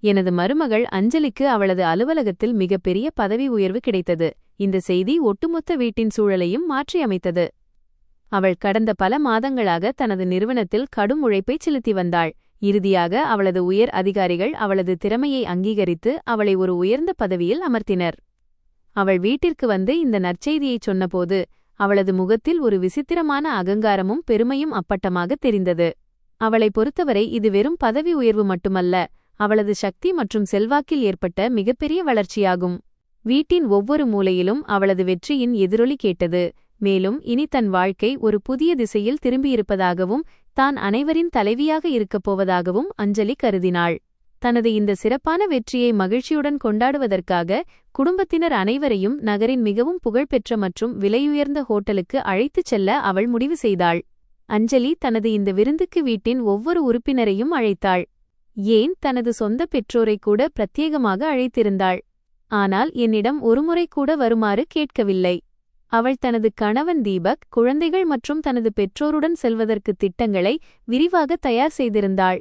எனது மருமகள் அஞ்சலிக்கு அவளது அலுவலகத்தில் மிகப்பெரிய பதவி உயர்வு கிடைத்தது. இந்த செய்தி ஒட்டுமொத்த வீட்டின் சூழலையும் மாற்றியமைத்தது. அவள் கடந்த பல மாதங்களாக தனது நிறுவனத்தில் கடும் உழைப்பைச் செலுத்தி வந்தாள். இறுதியாக அவளது உயர் அதிகாரிகள் அவளது திறமையை அங்கீகரித்து அவளை ஒரு உயர்ந்த பதவியில் அமர்த்தினர். அவள் வீட்டிற்கு வந்து இந்த நற்செய்தியைச் சொன்னபோது அவளது முகத்தில் ஒரு விசித்திரமான அகங்காரமும் பெருமையும் அப்பட்டமாக தெரிந்தது. அவளை பொறுத்தவரை இது வெறும் பதவி உயர்வு மட்டுமல்ல, அவளது சக்தி மற்றும் செல்வாக்கில் ஏற்பட்ட மிகப்பெரிய வளர்ச்சியாகும். வீட்டின் ஒவ்வொரு மூலையிலும் அவளது வெற்றியின் எதிரொலி கேட்டது. மேலும் இனி தன் வாழ்க்கை ஒரு புதிய திசையில் திரும்பியிருப்பதாகவும் தான் அனைவரின் தலைவியாக இருக்கப் போவதாகவும் அஞ்சலி கருதினாள். தனது இந்த சிறப்பான வெற்றியை மகிழ்ச்சியுடன் கொண்டாடுவதற்காக குடும்பத்தினர் அனைவரையும் நகரின் மிகவும் புகழ்பெற்ற மற்றும் விலையுயர்ந்த ஹோட்டலுக்கு அழைத்துச் செல்ல அவள் முடிவு செய்தாள். அஞ்சலி தனது இந்த விருந்துக்கு வீட்டின் ஒவ்வொரு உறுப்பினரையும் அழைத்தாள். ஏன் தனது சொந்த பெற்றோரை கூட பிரத்யேகமாக அழைத்திருந்தாள். ஆனால் என்னிடம் ஒருமுறை கூட வருமாறு கேட்கவில்லை. அவள் தனது கணவன் தீபக், குழந்தைகள் மற்றும் தனது பெற்றோருடன் செல்வதற்கு திட்டங்களை விரிவாக தயார் செய்திருந்தாள்.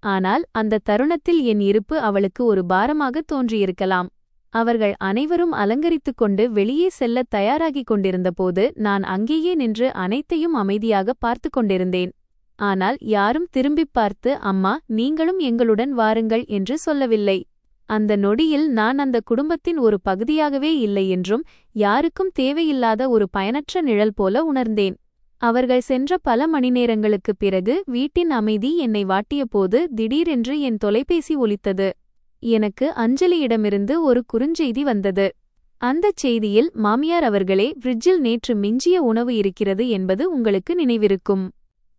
ஆனால் அந்த தருணத்தில் என் இருப்பு அவளுக்கு ஒரு பாரமாக தோன்றியிருக்கலாம். அவர்கள் அனைவரும் அலங்கரித்துக் கொண்டு வெளியே செல்ல தயாராகிக் கொண்டிருந்தபோது நான் அங்கேயே நின்று அனைத்தையும் அமைதியாக பார்த்து கொண்டிருந்தேன். ஆனால் யாரும் திரும்பிப் பார்த்து அம்மா, நீங்களும் எங்களுடன் வாருங்கள் என்று சொல்லவில்லை. அந்த நொடியில் நான் அந்த குடும்பத்தின் ஒரு பகுதியாகவே இல்லை என்றும் யாருக்கும் தேவையில்லாத ஒரு பயனற்ற நிழல் போல உணர்ந்தேன். அவர்கள் சென்ற பல மணிநேரங்களுக்குப் பிறகு வீட்டின் அமைதி என்னை வாட்டியபோது திடீரென்று என் தொலைபேசி ஒலித்தது. எனக்கு அஞ்சலியிடமிருந்து ஒரு குறுஞ்செய்தி வந்தது. அந்தச் செய்தியில், மாமியார் அவர்களே, ஃப்ரிட்ஜில் நேற்று மிஞ்சிய உணவு இருக்கிறது என்பது உங்களுக்கு நினைவிருக்கும்.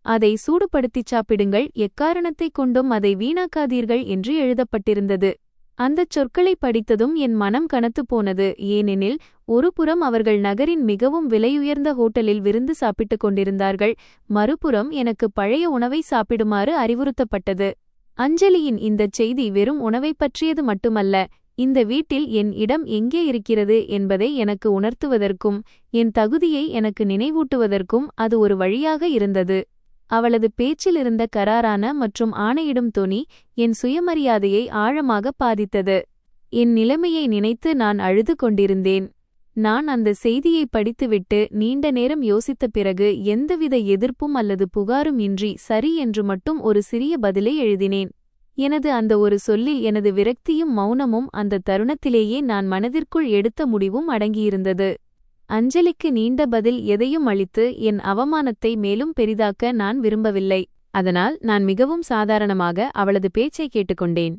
அதை சூடுபடுத்திச் சாப்பிடுங்கள், எக்காரணத்தைக் கொண்டும் அதை வீணாக்காதீர்கள் என்று எழுதப்பட்டிருந்தது. அந்தச் சொற்களை படித்ததும் என் மனம் கனத்துப் போனது. ஏனெனில் ஒருபுறம் அவர்கள் நகரின் மிகவும் விலையுயர்ந்த ஹோட்டலில் விருந்து சாப்பிட்டுக் கொண்டிருந்தார்கள், மறுபுறம் எனக்கு பழைய உணவை சாப்பிடுமாறு அறிவுறுத்தப்பட்டது. அஞ்சலியின் இந்தச் செய்தி வெறும் உணவைப் பற்றியது மட்டுமல்ல, இந்த வீட்டில் என் இடம் எங்கே இருக்கிறது என்பதை எனக்கு உணர்த்துவதற்கும் என் தகுதியை எனக்கு நினைவூட்டுவதற்கும் அது ஒரு வழியாக இருந்தது. அவளது பேச்சில் இருந்த கராரான மற்றும் ஆணையிடும் தொனி என் சுயமரியாதையை ஆழமாக பாதித்தது. என் நிலைமையை நினைத்து நான் அழுது கொண்டிருந்தேன். நான் அந்த செய்தியை படித்துவிட்டு நீண்ட நேரம் யோசித்த பிறகு எந்தவித எதிர்ப்பும் அல்லது புகாரும் இன்றி சரி என்று மட்டும் ஒரு சிறிய பதிலை எழுதினேன். எனது அந்த ஒரு சொல்லில் எனது விரக்தியும் மௌனமும் அந்த தருணத்திலேயே நான் மனதிற்குள் எடுத்த முடிவும் அடங்கியிருந்தது. அஞ்சலிக்கு நீண்ட பதில் எதையும் அளித்து என் அவமானத்தை மேலும் பெரிதாக்க நான் விரும்பவில்லை. அதனால் நான் மிகவும் சாதாரணமாக அவளது பேச்சை கேட்டுக்கொண்டேன்.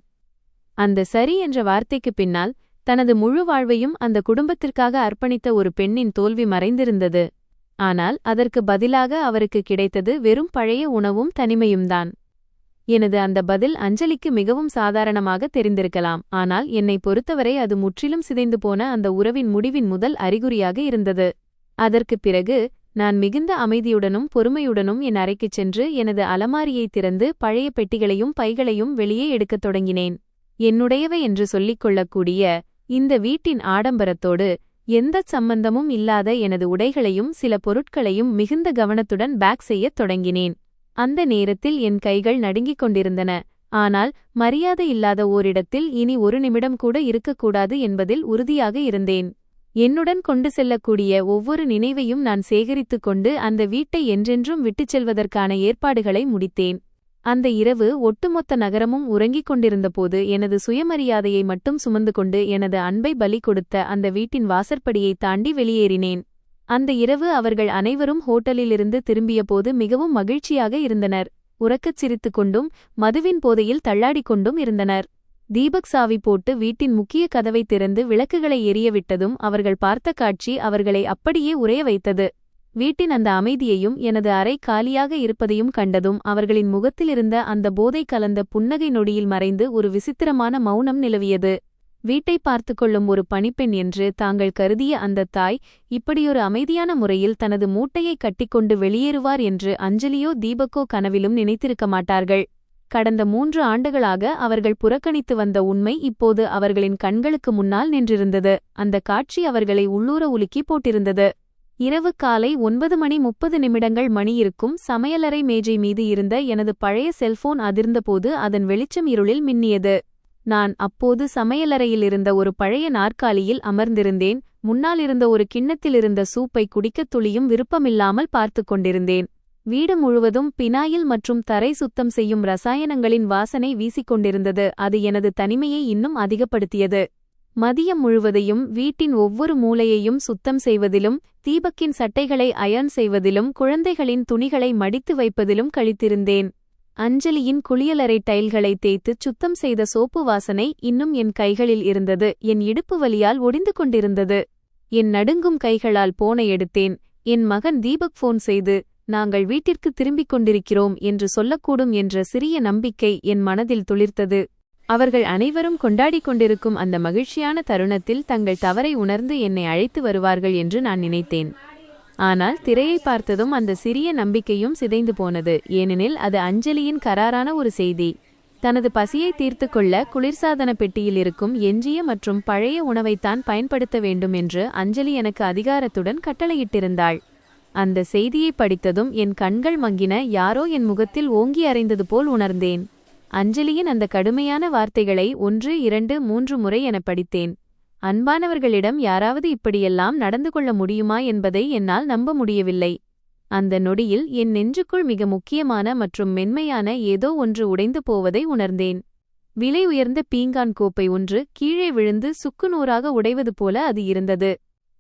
அந்த சரி என்ற வார்த்தைக்குப் பின்னால் தனது முழு வாழ்வையும் அந்த குடும்பத்திற்காக அர்ப்பணித்த ஒரு பெண்ணின் தோல்வி மறைந்திருந்தது. ஆனால் அதற்கு பதிலாக அவருக்கு கிடைத்தது வெறும் பழைய உணவும் தனிமையும்தான். எனது அந்த பதில் அஞ்சலிக்கு மிகவும் சாதாரணமாக தெரிந்திருக்கலாம், ஆனால் என்னை பொறுத்தவரை அது முற்றிலும் சிதைந்து போன அந்த உறவின் முடிவின் முதல் அறிகுறியாக இருந்தது. அதற்குப் பிறகு நான் மிகுந்த அமைதியுடனும் பொறுமையுடனும் என் அறைக்குச் சென்று எனது அலமாரியை திறந்து பழைய பெட்டிகளையும் பைகளையும் வெளியே எடுக்கத் தொடங்கினேன். என்னுடையவை என்று சொல்லிக் கொள்ளக்கூடிய இந்த வீட்டின் ஆடம்பரத்தோடு எந்தச் சம்பந்தமும் இல்லாத எனது உடைகளையும் சில பொருட்களையும் மிகுந்த கவனத்துடன் பேக் செய்யத் தொடங்கினேன். அந்த நேரத்தில் என் கைகள் நடுங்கிக் கொண்டிருந்தன. ஆனால் மரியாதை இல்லாத ஓரிடத்தில் இனி ஒரு நிமிடம் கூட இருக்கக்கூடாது என்பதில் உறுதியாக இருந்தேன். என்னுடன் கொண்டு செல்லக்கூடிய ஒவ்வொரு நினைவையும் நான் சேகரித்துக் கொண்டு அந்த வீட்டை என்றென்றும் விட்டுச் செல்வதற்கான ஏற்பாடுகளை முடித்தேன். அந்த இரவு ஒட்டுமொத்த நகரமும் உறங்கிக் கொண்டிருந்தபோது எனது சுயமரியாதையை மட்டும் சுமந்து கொண்டு எனது அன்பை பலி கொடுத்த அந்த வீட்டின் வாசற்படியை தாண்டி வெளியேறினேன். அந்த இரவு அவர்கள் அனைவரும் ஹோட்டலிலிருந்து திரும்பியபோது மிகவும் மகிழ்ச்சியாக இருந்தனர். உறக்கச் சிரித்துக் கொண்டும் மதுவின் போதையில் தள்ளாடிக் கொண்டும் இருந்தனர். தீபக் சாவி போட்டு வீட்டின் முக்கிய கதவை திறந்து விளக்குகளை எரியவிட்டதும் அவர்கள் பார்த்த காட்சி அவர்களை அப்படியே உறைய வைத்தது. வீட்டின் அந்த அமைதியையும் எனது அறை காலியாக இருப்பதையும் கண்டதும் அவர்களின் முகத்திலிருந்த அந்த போதை கலந்த புன்னகை நொடியில் மறைந்து ஒரு விசித்திரமான மௌனம் நிலவியது. வீட்டை பார்த்து கொள்ளும் ஒரு பணிப்பெண் என்று தாங்கள் கருதிய அந்த தாய் இப்படியொரு அமைதியான முறையில் தனது மூட்டையை கட்டிக்கொண்டு வெளியேறுவார் என்று அஞ்சலியோ தீபக்கோ கனவிலும் நினைத்திருக்க மாட்டார்கள். கடந்த 3 ஆண்டுகளாக அவர்கள் புறக்கணித்து வந்த உண்மை இப்போது அவர்களின் கண்களுக்கு முன்னால் நின்றிருந்தது. அந்த காட்சி அவர்களை உள்ளூர உலுக்கி போட்டிருந்தது. இரவு காலை 9:30 மணி இருக்கும். சமையலறை மேஜை மீது இருந்த எனது பழைய செல்போன் அதிர்ந்தபோது அதன் வெளிச்சம் இருளில் மின்னியது. நான் அப்போது சமையலறையில் இருந்த ஒரு பழைய நாற்காலியில் அமர்ந்திருந்தேன். முன்னால் இருந்த ஒரு கிண்ணத்தில் இருந்த சூப்பை குடிக்கத் துளியும் விருப்பமில்லாமல் பார்த்து கொண்டிருந்தேன். வீடு முழுவதும் பினாயில் மற்றும் தரை சுத்தம் செய்யும் ரசாயனங்களின் வாசனை வீசிக்கொண்டிருந்தது. அது எனது தனிமையை இன்னும் அதிகப்படுத்தியது. மதியம் முழுவதையும் வீட்டின் ஒவ்வொரு மூலையையும் சுத்தம் செய்வதிலும், தீபக்கின் சட்டைகளை அயர்ன் செய்வதிலும், குழந்தைகளின் துணிகளை மடித்து வைப்பதிலும் கழித்திருந்தேன். அஞ்சலியின் குளியலறை டைல்களை தேய்த்துச் சுத்தம் செய்த சோப்பு வாசனை இன்னும் என் கைகளில் இருந்தது. என் இடுப்பு வலியால் ஒடிந்து கொண்டிருந்தது. என் நடுங்கும் கைகளால் போனை எடுத்தேன். என் மகன் தீபக் ஃபோன் செய்து, நாங்கள் வீட்டிற்கு திரும்பிக் கொண்டிருக்கிறோம் என்று சொல்லக்கூடும் என்ற சிறிய நம்பிக்கை என் மனதில் துளிர்த்தது. அவர்கள் அனைவரும் கொண்டாடிக் கொண்டிருக்கும் அந்த மகிழ்ச்சியான தருணத்தில் தங்கள் தவறை உணர்ந்து என்னை அழைத்து வருவார்கள் என்று நான் நினைத்தேன். ஆனால் திரையை பார்த்ததும் அந்த சிறிய நம்பிக்கையும் சிதைந்து போனது. ஏனெனில் அது அஞ்சலியின் கராரான ஒரு செய்தி. தனது பசியை தீர்த்து கொள்ள குளிர்சாதன பெட்டியில் இருக்கும் எஞ்சிய மற்றும் பழைய உணவைத்தான் பயன்படுத்த வேண்டும் என்று அஞ்சலி எனக்கு அதிகாரத்துடன் கட்டளையிட்டிருந்தாள். அந்த செய்தியை படித்ததும் என் கண்கள் மங்கின. யாரோ என் முகத்தில் ஓங்கி அறைந்தது போல் உணர்ந்தேன். அஞ்சலியின் அந்த கடுமையான வார்த்தைகளை 1, 2, 3 முறை என படித்தேன். அன்பானவர்களிடம் யாராவது இப்படியெல்லாம் நடந்து கொள்ள முடியுமா என்பதை என்னால் நம்ப முடியவில்லை. அந்த நொடியில் என் நெஞ்சுக்குள் மிக முக்கியமான மற்றும் மென்மையான ஏதோ ஒன்று உடைந்து போவதை உணர்ந்தேன். விலை உயர்ந்த பீங்கான் கோப்பை ஒன்று கீழே விழுந்து சுக்குநூறாக உடைவது போல அது இருந்தது.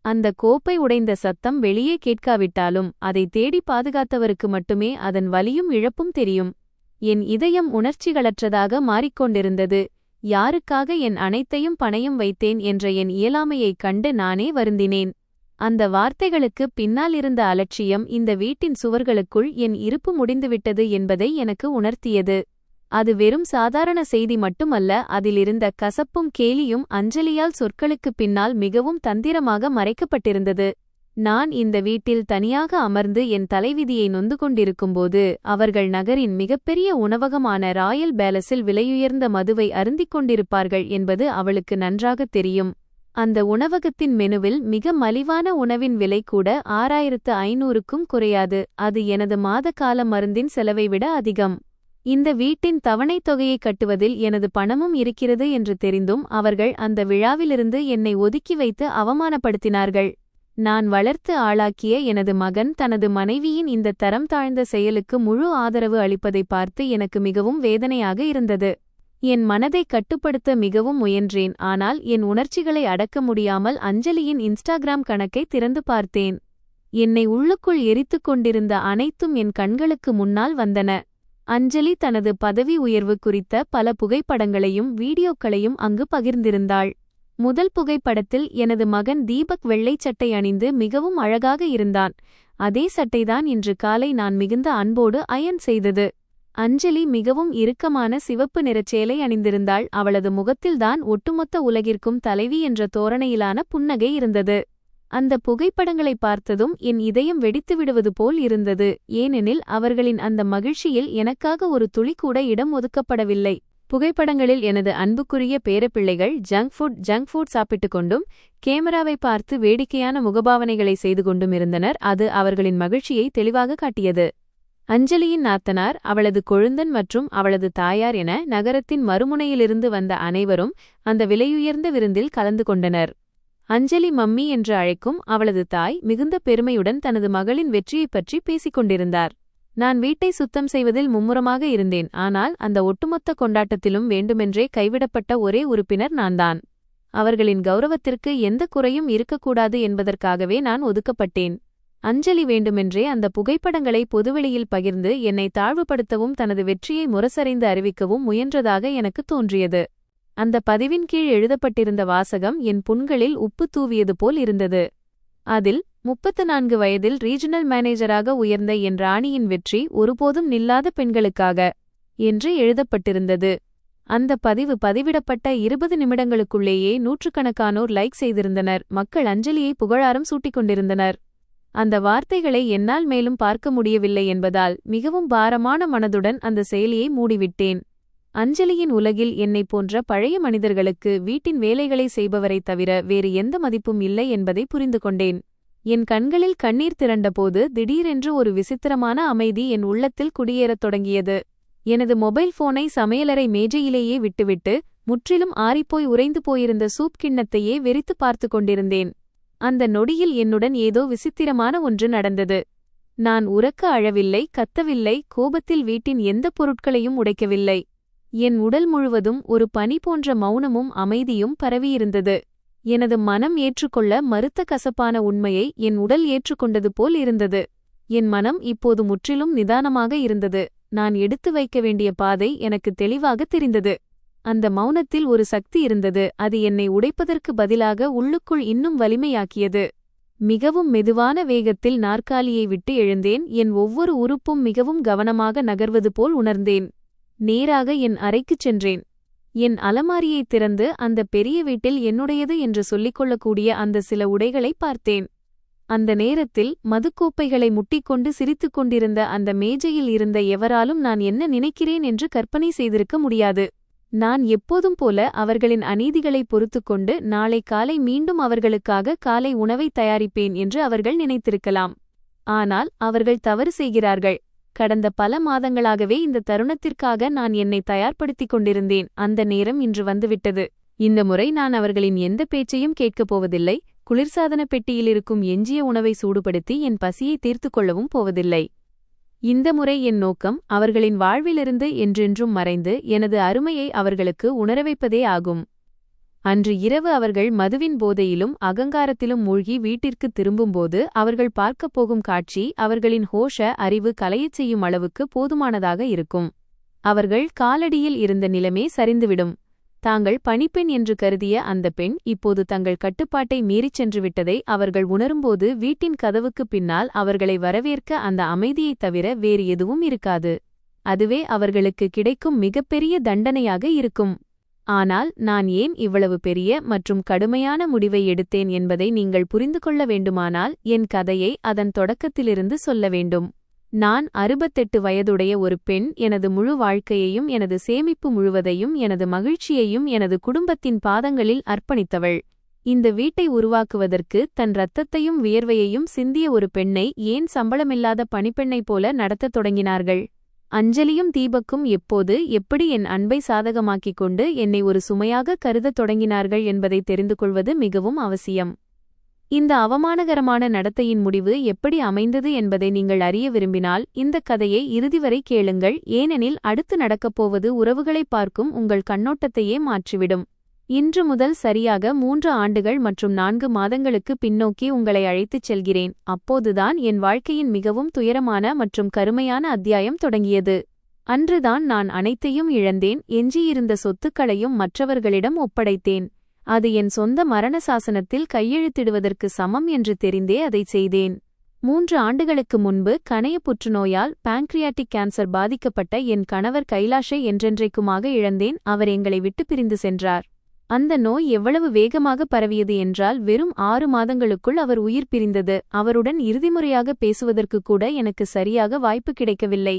அந்த கோப்பை உடைந்த சத்தம் வெளியே கேட்காவிட்டாலும் அதை தேடி பாதுகாத்தவருக்கு மட்டுமே அதன் வலியும் இழப்பும் தெரியும். என் இதயம் உணர்ச்சிகளற்றதாக மாறிக்கொண்டிருந்தது. யாருக்காக என் அனைத்தையும் பணயம் வைத்தேன் என்ற என் இயலாமையைக் கண்டு நானே வருந்தினேன். அந்த வார்த்தைகளுக்கு பின்னால் இருந்த அலட்சியம் இந்த வீட்டின் சுவர்களுக்குள் என் இருப்பு முடிந்துவிட்டது என்பதை எனக்கு உணர்த்தியது. அது வெறும் சாதாரண செய்தி மட்டுமல்ல, அதிலிருந்த கசப்பும் கேலியும் அஞ்சலியால் சொற்களுக்குப் பின்னால் மிகவும் தந்திரமாக மறைக்கப்பட்டிருந்தது. நான் இந்த வீட்டில் தனியாக அமர்ந்து என் தலைவிதியை நொந்து கொண்டிருக்கும்போது அவர்கள் நகரின் மிகப்பெரிய உணவகமான ராயல் பேலஸில் விலையுயர்ந்த மதுவை அருந்திக் கொண்டிருப்பார்கள் என்பது அவளுக்கு நன்றாகத் தெரியும். அந்த உணவகத்தின் மெனுவில் மிக மலிவான உணவின் விலை கூட 6500க்கும் குறையாது. அது எனது மாத கால மருந்தின் செலவை விட அதிகம். இந்த வீட்டின் தவணைத் தொகையை கட்டுவதில் எனது பணமும் இருக்கிறது என்று தெரிந்தும் அவர்கள் அந்த விழாவிலிருந்து என்னை ஒதுக்கி வைத்து அவமானப்படுத்தினார்கள். நான் வளர்த்து ஆளாக்கிய எனது மகன் தனது மனைவியின் இந்த தரம் தாழ்ந்த செயலுக்கு முழு ஆதரவு அளிப்பதை பார்த்து எனக்கு மிகவும் வேதனையாக இருந்தது. என் மனதை கட்டுப்படுத்த மிகவும் முயன்றேன். ஆனால் என் உணர்ச்சிகளை அடக்க முடியாமல் அஞ்சலியின் இன்ஸ்டாகிராம் கணக்கை திறந்து பார்த்தேன். என்னை உள்ளுக்குள் எரித்துக் கொண்டிருந்த அனைத்தும் என் கண்களுக்கு முன்னால் வந்தன. அஞ்சலி தனது பதவி உயர்வு குறித்த பல புகைப்படங்களையும் வீடியோக்களையும் அங்கு பகிர்ந்திருந்தாள். முதல் புகைப்படத்தில் எனது மகன் தீபக் வெள்ளைச் சட்டை அணிந்து மிகவும் அழகாக இருந்தான். அதே சட்டைதான் இன்று காலை நான் மிகுந்த அன்போடு அயர்ன் செய்தது. அஞ்சலி மிகவும் இறுக்கமான சிவப்பு நிறச் சேலை அணிந்திருந்தாள். அவளது முகத்தில்தான் ஒட்டுமொத்த உலகிற்கும் தலைவி என்ற தோரணையிலான புன்னகை இருந்தது. அந்த புகைப்படங்களை பார்த்ததும் என் இதயம் வெடித்துவிடுவது போல் இருந்தது. ஏனெனில் அவர்களின் அந்த மகிழ்ச்சியில் எனக்காக ஒரு துளி கூட இடம் ஒதுக்கப்படவில்லை. புகைப்படங்களில் எனது அன்புக்குரிய பேரப்பிள்ளைகள் ஜங்க் ஃபுட் சாப்பிட்டுக் கொண்டும் கேமராவை பார்த்து வேடிக்கையான முகபாவனைகளை செய்து கொண்டும் இருந்தனர். அது அவர்களின் மகிழ்ச்சியை தெளிவாக காட்டியது. அஞ்சலியின் நாத்தனார், அவளது கொழுந்தன் மற்றும் அவளது தாயார் என நகரத்தின் மறுமுனையிலிருந்து வந்த அனைவரும் அந்த விலையுயர்ந்த விருந்தில் கலந்து கொண்டனர். அஞ்சலி மம்மி என்று அழைக்கும் அவளது தாய் மிகுந்த பெருமையுடன் தனது மகளின் வெற்றியைப் பற்றி பேசிக் கொண்டிருந்தார். நான் வீட்டை சுத்தம் செய்வதில் மும்முரமாக இருந்தேன். ஆனால் அந்த ஒட்டுமொத்த கொண்டாட்டத்திலும் வேண்டுமென்றே கைவிடப்பட்ட ஒரே உறுப்பினர் நான்தான். அவர்களின் கௌரவத்திற்கு எந்த குறையும் இருக்கக்கூடாது என்பதற்காகவே நான் ஒதுக்கப்பட்டேன். அஞ்சலி வேண்டுமென்றே அந்த புகைப்படங்களை பொதுவெளியில் பகிர்ந்து என்னை தாழ்வுபடுத்தவும் தனது வெற்றியை முரசறைந்து அறிவிக்கவும் முயன்றதாக எனக்கு தோன்றியது. அந்த பதிவின் கீழ் எழுதப்பட்டிருந்த வாசகம் என் புண்களில் உப்பு தூவியது போல் இருந்தது. அதில் 34 வயதில் ரீஜனல் மேனேஜராக உயர்ந்த என் ராணியின் வெற்றி ஒருபோதும் நில்லாத பெண்களுக்காக என்று எழுதப்பட்டிருந்தது. அந்த பதிவு பதிவிடப்பட்ட 20 நிமிடங்களுக்குள்ளேயே நூற்றுக்கணக்கானோர் லைக் செய்திருந்தனர். மக்கள் அஞ்சலியை புகழாரம் சூட்டிக் கொண்டிருந்தனர். அந்த வார்த்தைகளை என்னால் மேலும் பார்க்க முடியவில்லை என்பதால் மிகவும் பாரமான மனதுடன் அந்த செயலியை மூடிவிட்டேன். அஞ்சலியின் உலகில் என்னைப் போன்ற பழைய மனிதர்களுக்கு வீட்டின் வேலைகளை செய்பவரைத் தவிர வேறு எந்த மதிப்பும் இல்லை என்பதை புரிந்து கொண்டேன். என் கண்களில் கண்ணீர் திரண்டபோது திடீரென்று ஒரு விசித்திரமான அமைதி என் உள்ளத்தில் குடியேறத் தொடங்கியது. எனது மொபைல் போனை சமையலறை மேஜையிலேயே விட்டுவிட்டு முற்றிலும் ஆறிப்போய் உறைந்து போயிருந்த சூப் கிண்ணத்தையே வெறித்து பார்த்து கொண்டிருந்தேன். அந்த நொடியில் என்னுடன் ஏதோ விசித்திரமான ஒன்று நடந்தது. நான் உரக்க அழவில்லை, கத்தவில்லை, கோபத்தில் வீட்டின் எந்த பொருட்களையும் உடைக்கவில்லை. என் உடல் முழுவதும் ஒரு பனி போன்ற மௌனமும் அமைதியும் பரவியிருந்தது. எனது மனம் ஏற்றுக்கொள்ள மறுத்த கசப்பான உண்மையை என் உடல் ஏற்றுக்கொண்டது போல் இருந்தது. என் மனம் இப்போது முற்றிலும் நிதானமாக இருந்தது. நான் எடுத்து வைக்க வேண்டிய பாதை எனக்கு தெளிவாக தெரிந்தது. அந்த மௌனத்தில் ஒரு சக்தி இருந்தது. அது என்னை உடைப்பதற்கு பதிலாக உள்ளுக்குள் இன்னும் வலிமையாக்கியது. மிகவும் மெதுவான வேகத்தில் நாற்காலியை விட்டு எழுந்தேன். என் ஒவ்வொரு உறுப்பும் மிகவும் கவனமாக நகர்வது போல் உணர்ந்தேன். நேராக என் அறைக்குச் சென்றேன். என் அலமாரியைத் திறந்து அந்த பெரிய வீட்டில் என்னுடையது என்று சொல்லிக்கொள்ளக்கூடிய அந்த சில உடைகளை பார்த்தேன். அந்த நேரத்தில் மதுக்கோப்பைகளை முட்டிக்கொண்டு சிரித்துக் கொண்டிருந்த அந்த மேஜையில் இருந்த எவராலும் நான் என்ன நினைக்கிறேன் என்று கற்பனை செய்திருக்க முடியாது. நான் எப்போதும் போல அவர்களின் அநீதிகளை பொறுத்துக்கொண்டு நாளை காலை மீண்டும் அவர்களுக்காக காலை உணவை தயாரிப்பேன் என்று அவர்கள் நினைத்திருக்கலாம். ஆனால் அவர்கள் தவறு செய்கிறார்கள். கடந்த பல மாதங்களாகவே இந்த தருணத்திற்காக நான் என்னை தயார்படுத்திக் கொண்டிருந்தேன். அந்த நேரம் இன்று வந்துவிட்டது. இந்த முறை நான் அவர்களின் எந்த பேச்சையும் கேட்கப் போவதில்லை. குளிர்சாதன பெட்டியிலிருக்கும் எஞ்சிய உணவை சூடுபடுத்தி என் பசியை தீர்த்துக் கொள்ளவும் போவதில்லை. இந்த முறை என் நோக்கம் அவர்களின் வாழ்விலிருந்து என்றென்றும் மறைந்து எனது அருமையை அவர்களுக்கு உணரவைப்பதே ஆகும். அன்று இரவு அவர்கள் மதுவின் போதையிலும் அகங்காரத்திலும் மூழ்கி வீட்டிற்கு திரும்பும்போது அவர்கள் பார்க்கப் போகும் காட்சி அவர்களின் ஹோஷ அறிவு கலையச் செய்யும் அளவுக்கு போதுமானதாக இருக்கும். அவர்கள் காலடியில் இருந்த நிலமே சரிந்துவிடும். தாங்கள் பணிப்பெண் என்று கருதிய அந்த பெண் இப்போது தங்கள் கட்டுப்பாட்டை மீறிச் சென்று விட்டதை அவர்கள் உணரும்போது வீட்டின் கதவுக்குப் பின்னால் அவர்களை வரவேற்க அந்த அமைதியைத் தவிர வேறு எதுவும் இருக்காது. அதுவே அவர்களுக்கு கிடைக்கும் மிகப்பெரிய தண்டனையாக இருக்கும். ஆனால் நான் ஏன் இவ்வளவு பெரிய மற்றும் கடுமையான முடிவை எடுத்தேன் என்பதை நீங்கள் புரிந்து கொள்ள வேண்டுமானால் என் கதையை அதன் தொடக்கத்திலிருந்து சொல்ல வேண்டும். நான் 68 வயதுடைய ஒரு பெண். எனது முழு வாழ்க்கையையும் எனது சேமிப்பு முழுவதையும் எனது மகிழ்ச்சியையும் எனது குடும்பத்தின் பாதங்களில் அர்ப்பணித்தவள். இந்த வீட்டை உருவாக்குவதற்கு தன் இரத்தத்தையும் வியர்வையையும் சிந்திய ஒரு பெண்ணை ஏன் சம்பளமில்லாத பணிப்பெண்ணைப் போல நடத்தத் தொடங்கினார்கள்? அஞ்சலியும் தீபக்கும் எப்போது எப்படி என் அன்பை சாதகமாக்கிக் கொண்டு என்னை ஒரு சுமையாக கருதத் தொடங்கினார்கள் என்பதை தெரிந்து கொள்வது மிகவும் அவசியம். இந்த அவமானகரமான நடத்தையின் முடிவு எப்படி அமைந்தது என்பதை நீங்கள் அறிய விரும்பினால் இந்தக் கதையை இறுதிவரை கேளுங்கள். ஏனெனில் அடுத்து நடக்கப்போவது உறவுகளைப் பார்க்கும் உங்கள் கண்ணோட்டத்தையே மாற்றிவிடும். இன்று முதல் சரியாக 3 ஆண்டுகள் மற்றும் 4 மாதங்களுக்கு பின்னோக்கி உங்களை அழைத்துச் செல்கிறேன். அப்போதுதான் என் வாழ்க்கையின் மிகவும் துயரமான மற்றும் கருமையான அத்தியாயம் தொடங்கியது. அன்றுதான் நான் அனைத்தையும் இழந்தேன். எஞ்சியிருந்த சொத்துக்களையும் மற்றவர்களிடம் ஒப்படைத்தேன். அது என் சொந்த மரண சாசனத்தில் கையெழுத்திடுவதற்கு சமம் என்று தெரிந்தே அதைச் செய்தேன். 3 ஆண்டுகளுக்கு முன்பு கணைய புற்றுநோயால் பாங்க்ரியாட்டிக் கேன்சர் பாதிக்கப்பட்ட என் கணவர் கைலாஷை என்றென்றைக்குமாக இழந்தேன். அவர் எங்களை விட்டு பிரிந்து சென்றார். அந்த நோய் எவ்வளவு வேகமாக பரவியது என்றால் வெறும் 6 மாதங்களுக்குள் அவர் உயிர் பிரிந்தது. அவருடன் இறுதிமுறையாக பேசுவதற்கு கூட எனக்கு சரியாக வாய்ப்பு கிடைக்கவில்லை.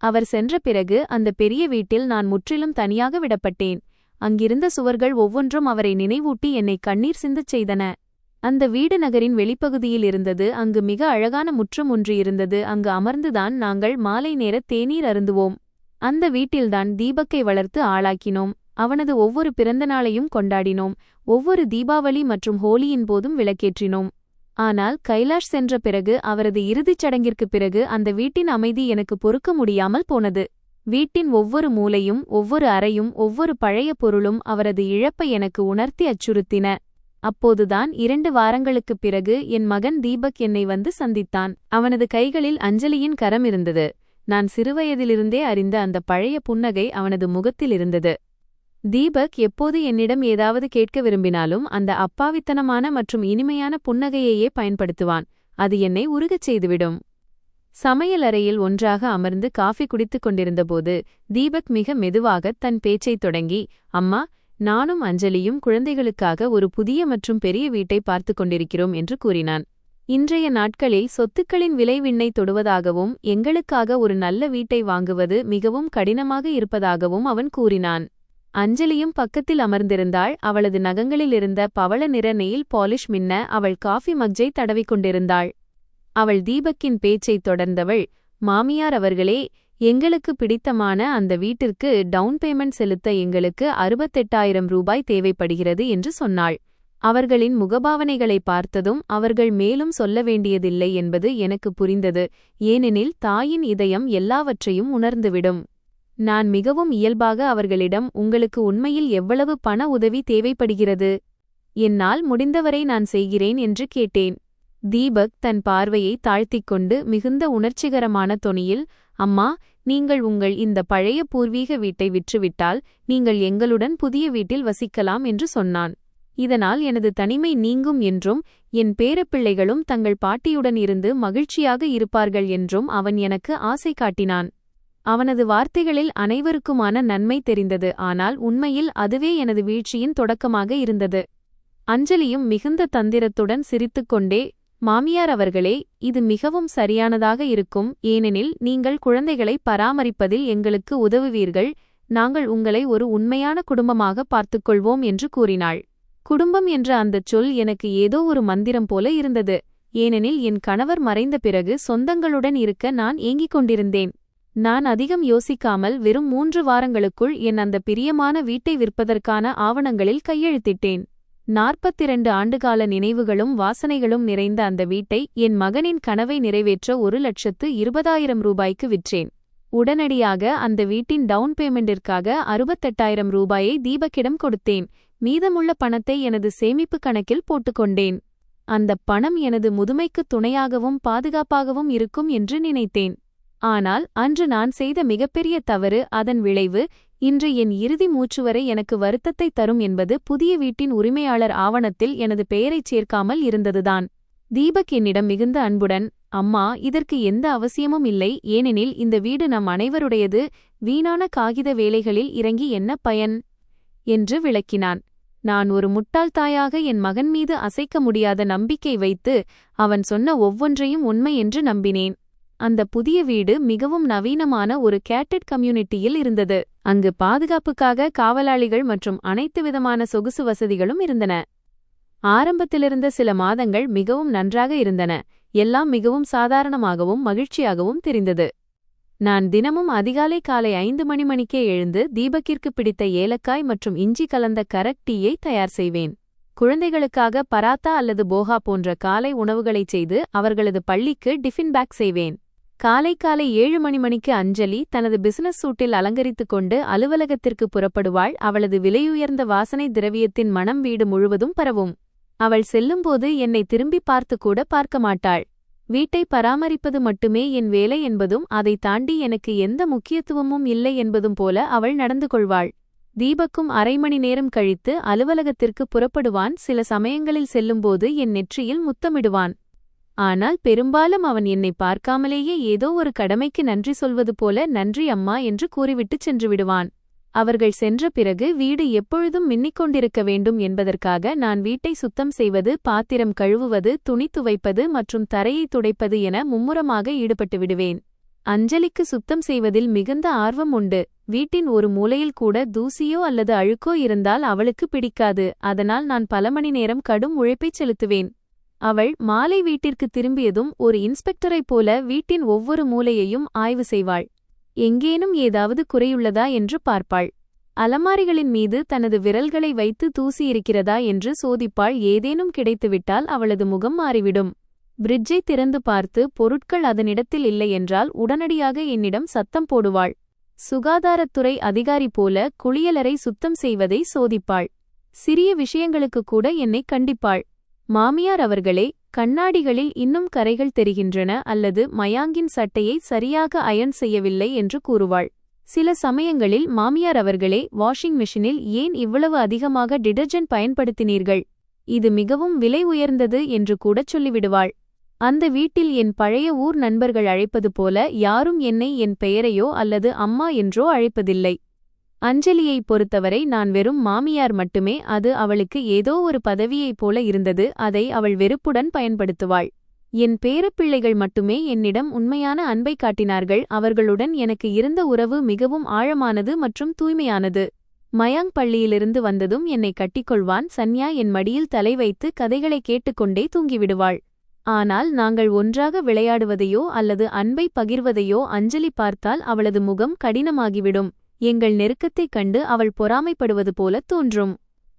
அவர் சென்ற பிறகு அந்த பெரிய வீட்டில் நான் முற்றிலும் தனியாக விடப்பட்டேன். அங்கிருந்த சுவர்கள் ஒவ்வொன்றும் அவரை நினைவூட்டி என்னை கண்ணீர் சிந்தச் செய்தன. அந்த வீடு நகரின் வெளிப்பகுதியில் இருந்தது. அங்கு மிக அழகான முற்றம் ஒன்று இருந்தது. அங்கு அமர்ந்துதான் நாங்கள் மாலை நேர தேநீர் அருந்துவோம். அந்த வீட்டில்தான் தீபக்கை வளர்த்து ஆளாக்கினோம். அவனது ஒவ்வொரு பிறந்த நாளையும் கொண்டாடினோம். ஒவ்வொரு தீபாவளி மற்றும் ஹோலியின் போதும் விளக்கேற்றினோம். ஆனால் கைலாஷ் சென்ற பிறகு, அவரது இறுதிச் சடங்கிற்குப் பிறகு அந்த வீட்டின் அமைதி எனக்கு பொறுக்க முடியாமல் போனது. வீட்டின் ஒவ்வொரு மூலையும் ஒவ்வொரு அறையும் ஒவ்வொரு பழைய பொருளும் அவரது இழப்பை எனக்கு உணர்த்தி அச்சுறுத்தின. அப்போதுதான் 2 வாரங்களுக்குப் பிறகு என் மகன் தீபக் என்னை வந்து சந்தித்தான். அவனது கைகளில் அஞ்சலியின் கரம் இருந்தது. நான் சிறுவயதிலிருந்தே அறிந்த அந்த பழைய புன்னகை அவனது முகத்தில் இருந்தது. தீபக் எப்போது என்னிடம் ஏதாவது கேட்க விரும்பினாலும் அந்த அப்பாவித்தனமான மற்றும் இனிமையான புன்னகையையே பயன்படுத்துவான். அது என்னை உருகச் செய்துவிடும். சமையலறையில் ஒன்றாக அமர்ந்து காஃபி குடித்துக் கொண்டிருந்தபோது தீபக் மிக மெதுவாகத் தன் பேச்சைத் தொடங்கி, அம்மா, நானும் அஞ்சலியும் குழந்தைகளுக்காக ஒரு புதிய மற்றும் பெரிய வீட்டை பார்த்துக் கொண்டிருக்கிறோம் என்று கூறினான். இன்றைய நாட்களில் சொத்துக்களின் விலை விண்ணை தொடுவதாகவும் எங்களுக்காக ஒரு நல்ல வீட்டை வாங்குவது மிகவும் கடினமாக இருப்பதாகவும் அவன் கூறினான். அஞ்சலியும் பக்கத்தில் அமர்ந்திருந்தாள். அவளது நகங்களிலிருந்த பவள நிற நெயில் பாலிஷ் மின்ன அவள் காஃபி மக்ஜை தடவிக்கொண்டிருந்தாள். அவள் தீபக்கின் பேச்சைத் தொடர்ந்தவள், மாமியார் அவர்களே, எங்களுக்கு பிடித்தமான அந்த வீட்டிற்கு டவுன் பேமெண்ட் செலுத்த எங்களுக்கு 68,000 ரூபாய் தேவைப்படுகிறது என்று சொன்னாள். அவர்களின் முகபாவனைகளை பார்த்ததும் அவர்கள் மேலும் சொல்ல வேண்டியதில்லை என்பது எனக்கு புரிந்தது. ஏனெனில் தாயின் இதயம் எல்லாவற்றையும் உணர்ந்துவிடும். நான் மிகவும் இயல்பாக அவர்களிடம், உங்களுக்கு உண்மையில் எவ்வளவு பண உதவி தேவைப்படுகிறது? என்னால் முடிந்தவரை நான் செய்கிறேன் என்று கேட்டேன். தீபக் தன் பார்வையை தாழ்த்திக் கொண்டு மிகுந்த உணர்ச்சிகரமான தொனியில், அம்மா, நீங்கள் உங்கள் இந்த பழைய பூர்வீக வீட்டை விற்றுவிட்டால் நீங்கள் எங்களுடன் புதிய வீட்டில் வசிக்கலாம் என்று சொன்னான். இதனால் எனது தனிமை நீங்கும் என்றும் என் பேரப்பிள்ளைகளும் தங்கள் பாட்டியுடன் இருந்து மகிழ்ச்சியாக இருப்பார்கள் என்றும் அவன் எனக்கு ஆசை காட்டினான். அவனது வார்த்தைகளில் அனைவருக்குமான நன்மை தெரிந்தது. ஆனால் உண்மையில் அதுவே எனது வீழ்ச்சியின் தொடக்கமாக இருந்தது. அஞ்சலியும் மிகுந்த தந்திரத்துடன் சிரித்துக்கொண்டே, மாமியார் அவர்களே, இது மிகவும் சரியானதாக இருக்கும். ஏனெனில் நீங்கள் குழந்தைகளை பராமரிப்பதில் எங்களுக்கு உதவுவீர்கள். நாங்கள் உங்களை ஒரு உண்மையான குடும்பமாக பார்த்துக்கொள்வோம் என்று கூறினாள். குடும்பம் என்ற அந்தச் சொல் எனக்கு ஏதோ ஒரு மந்திரம் போல இருந்தது. ஏனெனில் என் கணவர் மறைந்த பிறகு சொந்தங்களுடன் இருக்க நான் ஏங்கிக் கொண்டிருந்தேன். நான் அதிகம் யோசிக்காமல் வெறும் 3 வாரங்களுக்குள் என் அந்த பிரியமான வீட்டை விற்பதற்கான ஆவணங்களில் கையெழுத்திட்டேன். 42 ஆண்டுகால நினைவுகளும் வாசனைகளும் நிறைந்த அந்த வீட்டை என் மகனின் கனவை நிறைவேற்ற 1,20,000 ரூபாய்க்கு விற்றேன். உடனடியாக அந்த வீட்டின் டவுன் பேமெண்டிற்காக 68,000 ரூபாயை தீபக்கிடம் கொடுத்தேன். மீதமுள்ள பணத்தை எனது சேமிப்பு கணக்கில் போட்டுக்கொண்டேன். அந்த பணம் எனது முதுமைக்கு துணையாகவும் பாதுகாப்பாகவும் இருக்கும் என்று நினைத்தேன். ஆனால் அன்று நான் செய்த மிகப்பெரிய தவறு, அதன் விளைவு இன்று என் இறுதி மூச்சுவரை எனக்கு வருத்தத்தை தரும் என்பது புதிய வீட்டின் உரிமையாளர் ஆவணத்தில் எனது பெயரைச் சேர்க்காமல் இருந்ததுதான். தீபக் என்னிடம் மிகுந்த அன்புடன், அம்மா, இதற்கு எந்த அவசியமும் இல்லை. ஏனெனில் இந்த வீடு நம் அனைவருடையது. வீணான காகித வேலைகளில் இறங்கி என்ன பயன் என்று விளக்கினான். நான் ஒரு முட்டாள்தாயாக என் மகன் மீது அசைக்க முடியாத நம்பிக்கை வைத்து அவன் சொன்ன ஒவ்வொன்றையும் உண்மை என்று நம்பினேன். அந்த புதிய வீடு மிகவும் நவீனமான ஒரு கேட்டட் கம்யூனிட்டியில் இருந்தது. அங்கு பாதுகாப்புக்காக காவலாளிகள் மற்றும் அனைத்து விதமான சொகுசு வசதிகளும் இருந்தன. ஆரம்பத்திலிருந்த சில மாதங்கள் மிகவும் நன்றாக இருந்தன. எல்லாம் மிகவும் சாதாரணமாகவும் மகிழ்ச்சியாகவும் தெரிந்தது. நான் தினமும் அதிகாலை காலை 5 மணிக்கே எழுந்து தீபக்கிற்கு பிடித்த ஏலக்காய் மற்றும் இஞ்சி கலந்த கரக் டீயை தயார் செய்வேன். குழந்தைகளுக்காக பராத்தா அல்லது போகா போன்ற காலை உணவுகளைச் செய்து அவர்களது பள்ளிக்கு டிஃபின் பேக் செய்வேன். காலை 7 மணிக்கு அஞ்சலி தனது பிசினஸ் சூட்டில் அலங்கரித்துக் கொண்டு அலுவலகத்திற்கு புறப்படுவாள். அவளது விலையுயர்ந்த வாசனை திரவியத்தின் மணம் வீடு முழுவதும் பரவும். அவள் செல்லும்போது என்னை திரும்பி பார்த்து கூட பார்க்க மாட்டாள். வீட்டை பராமரிப்பது மட்டுமே என் வேலை என்பதும் அதை தாண்டி எனக்கு எந்த முக்கியத்துவமும் இல்லை என்பதும் போல அவள் நடந்து கொள்வாள். தீபக்கும் 1/2 மணி நேரம் கழித்து அலுவலகத்திற்கு புறப்படுவான். சில சமயங்களில் செல்லும்போது என் நெற்றியில் முத்தமிடுவான். ஆனால் பெரும்பாலும் அவன் என்னை பார்க்காமலேயே ஏதோ ஒரு கடமைக்கு நன்றி சொல்வது போல, நன்றி அம்மா என்று கூறிவிட்டுச் சென்று விடுவான். அவர்கள் சென்ற பிறகு வீடு எப்பொழுதும் மின்னிக்கொண்டிருக்க வேண்டும் என்பதற்காக நான் வீட்டை சுத்தம் செய்வது, பாத்திரம் கழுவுவது, துணி துவைப்பது மற்றும் தரையை துடைப்பது என மும்முரமாக ஈடுபட்டு விடுவேன். அஞ்சலிக்கு சுத்தம் செய்வதில் மிகுந்த ஆர்வம் உண்டு. வீட்டின் ஒரு மூலையில் கூட தூசியோ அல்லது அழுக்கோ இருந்தால் அவளுக்கு பிடிக்காது. அதனால் நான் பல மணி நேரம் கடும் உழைப்பைச் செலுத்துவேன். அவள் மாலை வீட்டிற்கு திரும்பியதும் ஒரு இன்ஸ்பெக்டரைப் போல வீட்டின் ஒவ்வொரு மூலையையும் ஆய்வு செய்வாள். எங்கேனும் ஏதாவது குறையுள்ளதா என்று பார்ப்பாள். அலமாரிகளின் மீது தனது விரல்களை வைத்து தூசி இருக்கிறதா என்று சோதிப்பாள். ஏதேனும் கிடைத்துவிட்டால் அவளது முகம் மாறிவிடும். பிரிட்ஜை திறந்து பார்த்து பொருட்கள் அதனிடத்தில் இல்லை என்றால் உடனடியாக என்னிடம் சத்தம் போடுவாள். சுகாதாரத்துறை அதிகாரி போல குளியலறை சுத்தம் செய்வதை சோதிப்பாள். சிறிய விஷயங்களுக்கு கூட என்னை கண்டிப்பாள். மாமியார் அவர்களே, கண்ணாடிகளில் இன்னும் கரைகள் தெரிகின்றன அல்லது மயாங்கின் சட்டையை சரியாக அயர்ன் செய்யவில்லை என்று கூறுவாள். சில சமயங்களில், மாமியார் அவர்களே, வாஷிங் மெஷினில் ஏன் இவ்வளவு அதிகமாக டிடர்ஜென்ட் பயன்படுத்தினீர்கள்? இது மிகவும் விலை உயர்ந்தது என்று கூடச் சொல்லிவிடுவாள். அந்த வீட்டில் என் பழைய ஊர் நண்பர்கள் அழைப்பது போல யாரும் என்னை என் பெயரையோ அல்லது அம்மா என்றோ அழைப்பதில்லை. அஞ்சலியைப் பொறுத்தவரை நான் வெறும் மாமியார் மட்டுமே. அது அவளுக்கு ஏதோ ஒரு பதவியைப் போல இருந்தது. அதை அவள் வெறுப்புடன் பயன்படுத்துவாள். என் பேரப்பிள்ளைகள் மட்டுமே என்னிடம் உண்மையான அன்பை காட்டினார்கள். அவர்களுடன் எனக்கு இருந்த உறவு மிகவும் ஆழமானது மற்றும் தூய்மையானது. மயாங் பள்ளியிலிருந்து வந்ததும் என்னை கட்டிக்கொள்வான். சன்யா என் மடியில் தலை வைத்து கதைகளை கேட்டுக்கொண்டே தூங்கிவிடுவாள். ஆனால் நாங்கள் ஒன்றாக விளையாடுவதையோ அல்லது அன்பை பகிர்வதையோ அஞ்சலி பார்த்தால் அவளது முகம் கடினமாகிவிடும். எங்கள் நெருக்கத்தைக் கண்டு அவள் பொறாமைப்படுவது போல தோன்றும்.